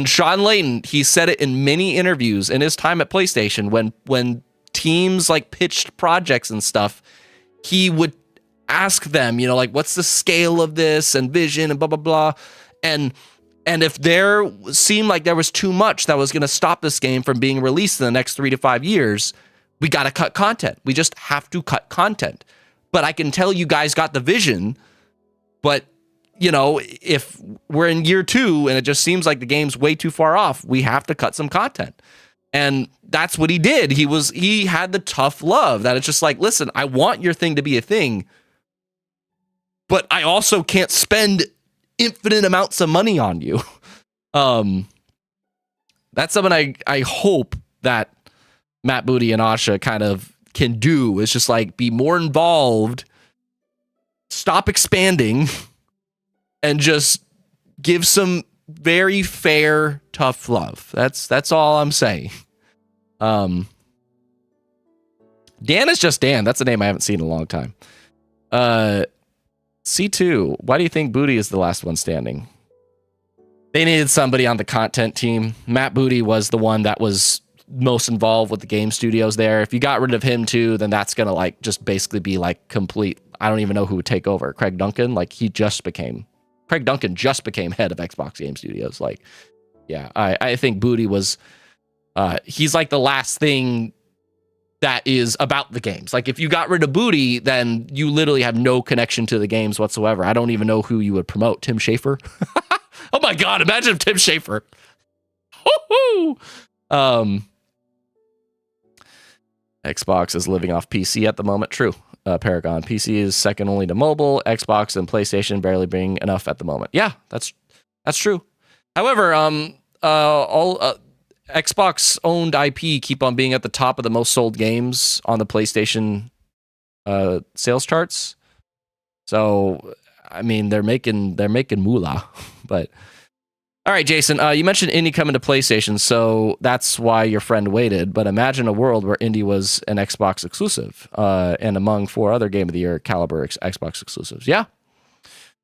Sean Layton, he said it in many interviews in his time at PlayStation when teams like pitched projects and stuff, he would ask them, you know, like, what's the scale of this and vision and blah, blah, blah. And if there seemed like there was too much that was going to stop this game from being released in the next 3 to 5 years, we got to cut content. We just have to cut content. But I can tell you guys got the vision, but you know, if we're in year 2 and it just seems like the game's way too far off, we have to cut some content. And that's what he did. He had the tough love that it's just like, listen, I want your thing to be a thing, but I also can't spend infinite amounts of money on you. That's something I hope that Matt Booty and Asha kind of can do, is just like be more involved, stop expanding, and just give some very fair, tough love. That's all I'm saying. Dan is just Dan. That's a name I haven't seen in a long time. C2, why do you think Booty is the last one standing? They needed somebody on the content team. Matt Booty was the one that was most involved with the game studios there. If you got rid of him too, then that's gonna like just basically be like complete. I don't even know who would take over. Craig Duncan, like Craig Duncan just became head of Xbox Game Studios. Like, yeah, I think Booty was, he's like the last thing that is about the games. Like if you got rid of Booty, then you literally have no connection to the games whatsoever. I don't even know who you would promote. Tim Schafer? Oh my God, imagine if Tim Schafer. Xbox is living off PC at the moment. True. Paragon. PC is second only to mobile. Xbox and PlayStation barely bring enough at the moment. Yeah, that's true. However, all Xbox owned IP keep on being at the top of the most sold games on the PlayStation sales charts. So, I mean, they're making moolah. But all right, Jason, you mentioned indie coming to PlayStation, so that's why your friend waited. But imagine a world where indie was an Xbox exclusive, and among 4 other Game of the Year caliber Xbox exclusives. Yeah.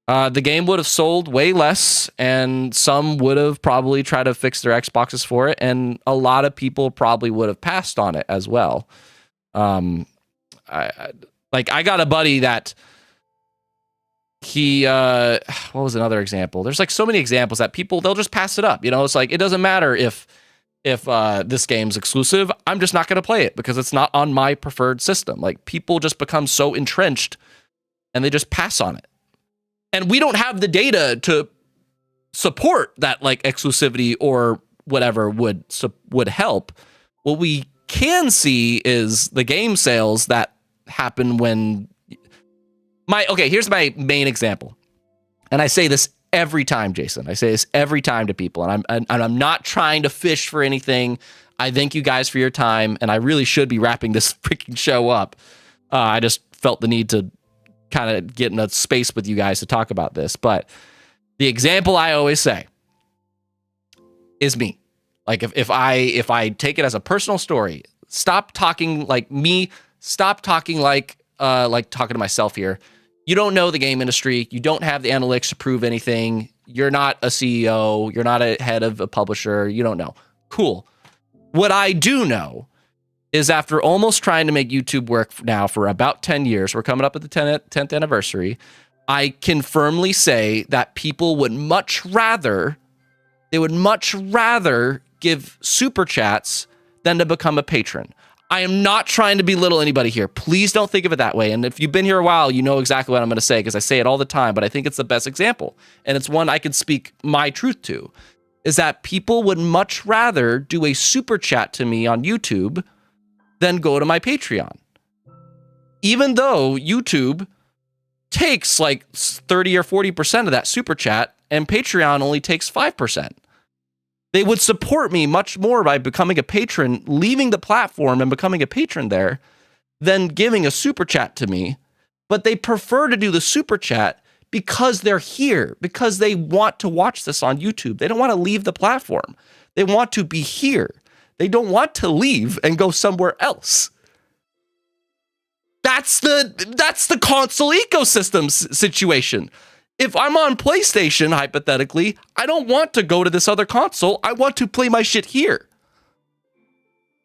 The game would have sold way less, and some would have probably tried to fix their Xboxes for it, and a lot of people probably would have passed on it as well. I got a buddy that he what was another example? There's like so many examples that people, they'll just pass it up. You know, it's like it doesn't matter if this game's exclusive, I'm just not going to play it because it's not on my preferred system. Like people just become so entrenched and they just pass on it. And we don't have the data to support that like exclusivity or whatever would help. What we can see is the game sales that happen when here's my main example. And I say this every time, Jason. I say this every time to people, and I'm not trying to fish for anything. I thank you guys for your time, and I really should be wrapping this freaking show up. I just felt the need to kind of get in a space with you guys to talk about this. But the example I always say is me. Like if I take it as a personal story, stop talking like me, stop talking like talking to myself here. You don't know the game industry. You don't have the analytics to prove anything. You're not a CEO. You're not a head of a publisher. You don't know. Cool. What I do know is after almost trying to make YouTube work now for about 10 years, we're coming up at the 10th anniversary, I can firmly say that people would much rather give super chats than to become a patron. I am not trying to belittle anybody here. Please don't think of it that way. And if you've been here a while, you know exactly what I'm going to say because I say it all the time, but I think it's the best example. And it's one I could speak my truth to, is that people would much rather do a super chat to me on YouTube than go to my Patreon. Even though YouTube takes like 30 or 40% of that super chat and Patreon only takes 5%. They would support me much more by becoming a patron, leaving the platform and becoming a patron there, than giving a super chat to me. But they prefer to do the super chat because they're here, because they want to watch this on YouTube. They don't want to leave the platform. They want to be here. They don't want to leave and go somewhere else. That's the console ecosystem situation. If I'm on PlayStation, hypothetically, I don't want to go to this other console. I want to play my shit here.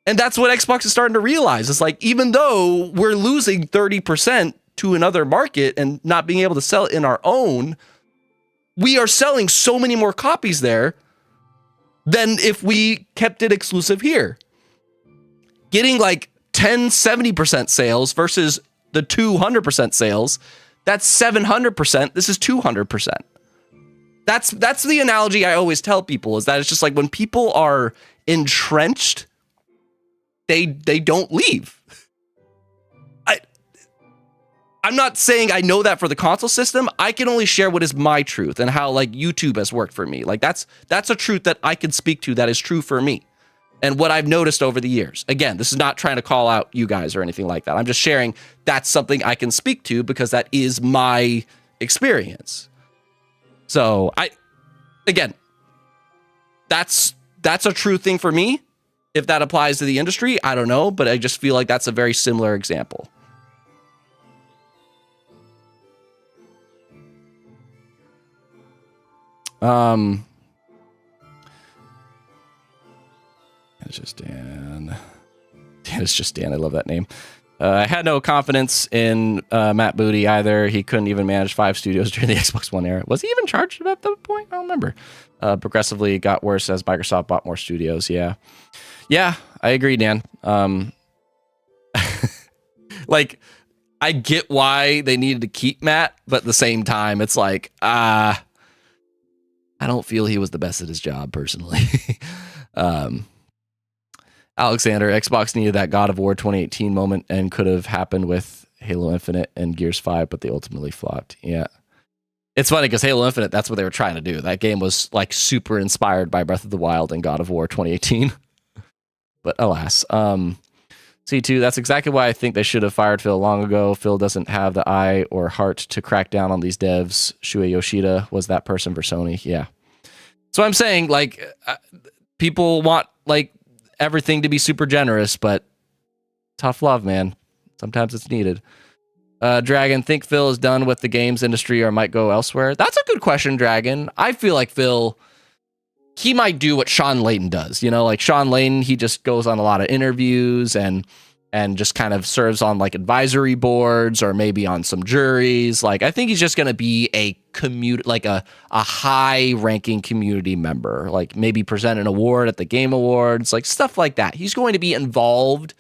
And that's what Xbox is starting to realize. It's like, even though we're losing 30% to another market and not being able to sell it in our own, we are selling so many more copies there than if we kept it exclusive here. Getting like 10, 70% sales versus the 200% sales, that's 700%. This is 200%. That's the analogy I always tell people, is that it's just like when people are entrenched they don't leave. I'm not saying I know that for the console system. I can only share what is my truth and how like YouTube has worked for me. Like that's a truth that I can speak to that is true for me and what I've noticed over the years. Again, this is not trying to call out you guys or anything like that. I'm just sharing that's something I can speak to because that is my experience. So again, that's a true thing for me. If that applies to the industry, I don't know, but I just feel like that's a very similar example. It's just Dan. It's just Dan. I love that name. I had no confidence in Matt Booty either. He couldn't even manage 5 studios during the Xbox One era. Was he even charged at that point? I don't remember. Progressively got worse as Microsoft bought more studios. Yeah, I agree, Dan. Like, I get why they needed to keep Matt, but at the same time, it's like, I don't feel he was the best at his job personally. Alexander, Xbox needed that God of War 2018 moment and could have happened with Halo Infinite and Gears 5, but they ultimately flopped. Yeah. It's funny because Halo Infinite, that's what they were trying to do. That game was like super inspired by Breath of the Wild and God of War 2018. But alas. C2, that's exactly why I think they should have fired Phil long ago. Phil doesn't have the eye or heart to crack down on these devs. Shuei Yoshida was that person for Sony. Yeah. So I'm saying, like, people want, like, everything to be super generous, but tough love, man. Sometimes it's needed. Dragon, think Phil is done with the games industry or might go elsewhere? That's a good question, Dragon. I feel like Phil, he might do what Sean Layton does. You know, like Sean Layton, he just goes on a lot of interviews and just kind of serves on like advisory boards or maybe on some juries. Like, I think he's just going to be a high ranking community member, like maybe present an award at the Game Awards, like stuff like that. He's going to be involved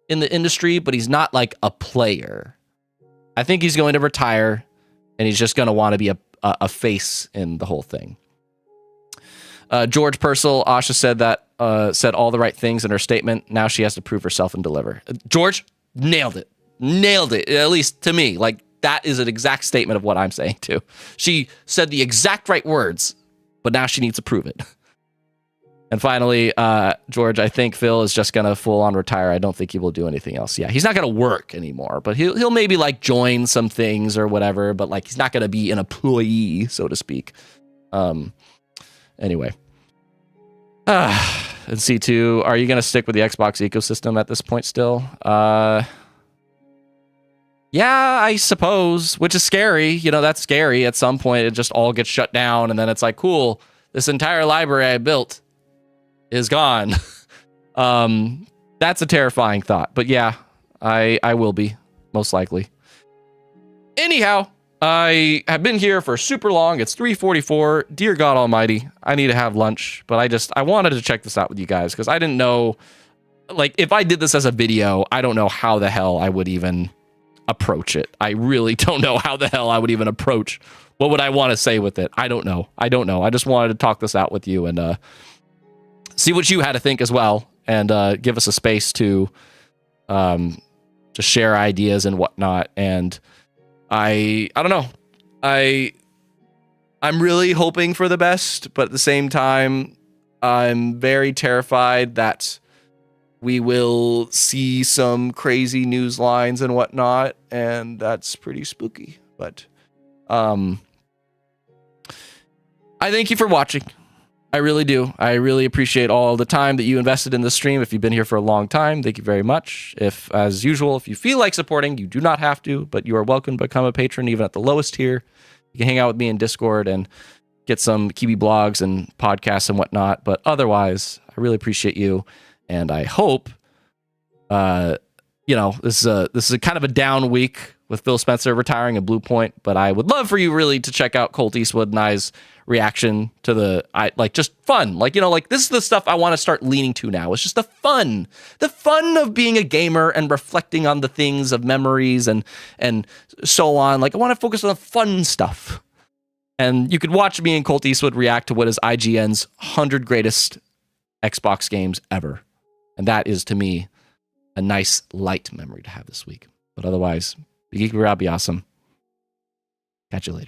in the industry, but he's not like a player. I think he's going to retire and he's just going to want to be a face in the whole thing. George Purcell, Asha said all the right things in her statement. Now she has to prove herself and deliver. George, nailed it. At least to me. Like, that is an exact statement of what I'm saying too. She said the exact right words, but now she needs to prove it. And finally, George, I think Phil is just gonna full on retire. I don't think he will do anything else. Yeah, he's not gonna work anymore, but he'll maybe like join some things or whatever. But like, he's not gonna be an employee, so to speak. Anyway. And C2, are you going to stick with the Xbox ecosystem at this point still? Yeah, I suppose, which is scary. You know, that's scary. At some point, it just all gets shut down, and then it's like, cool, this entire library I built is gone. That's a terrifying thought. But yeah, I will be, most likely. Anyhow, I have been here for super long. It's 3:44. Dear God Almighty, I need to have lunch. But I wanted to check this out with you guys because I didn't know, like, if I did this as a video, I don't know how the hell I would even approach it. I really don't know how the hell I would even approach. What would I want to say with it? I don't know. I just wanted to talk this out with you and see what you had to think as well, and give us a space to share ideas and whatnot. And I don't know. I'm really hoping for the best, but at the same time, I'm very terrified that we will see some crazy news lines and whatnot, and that's pretty spooky. But I thank you for watching. I really do. I really appreciate all the time that you invested in this stream. If you've been here for a long time, thank you very much. If, as usual, if you feel like supporting, you do not have to, but you are welcome to become a patron, even at the lowest tier. You can hang out with me in Discord and get some Kiwi blogs and podcasts and whatnot. But otherwise, I really appreciate you. And I hope, this is a kind of a down week with Phil Spencer retiring and Blue Point, but I would love for you really to check out Colt Eastwood and I's reaction to just fun. This is the stuff I want to start leaning to now. It's just the fun of being a gamer and reflecting on the things of memories and so on. Like, I want to focus on the fun stuff. And you could watch me and Colt Eastwood react to what is IGN's 100 greatest Xbox games ever. And that is, to me, a nice light memory to have this week. But otherwise, be geeky, be awesome. Catch you later.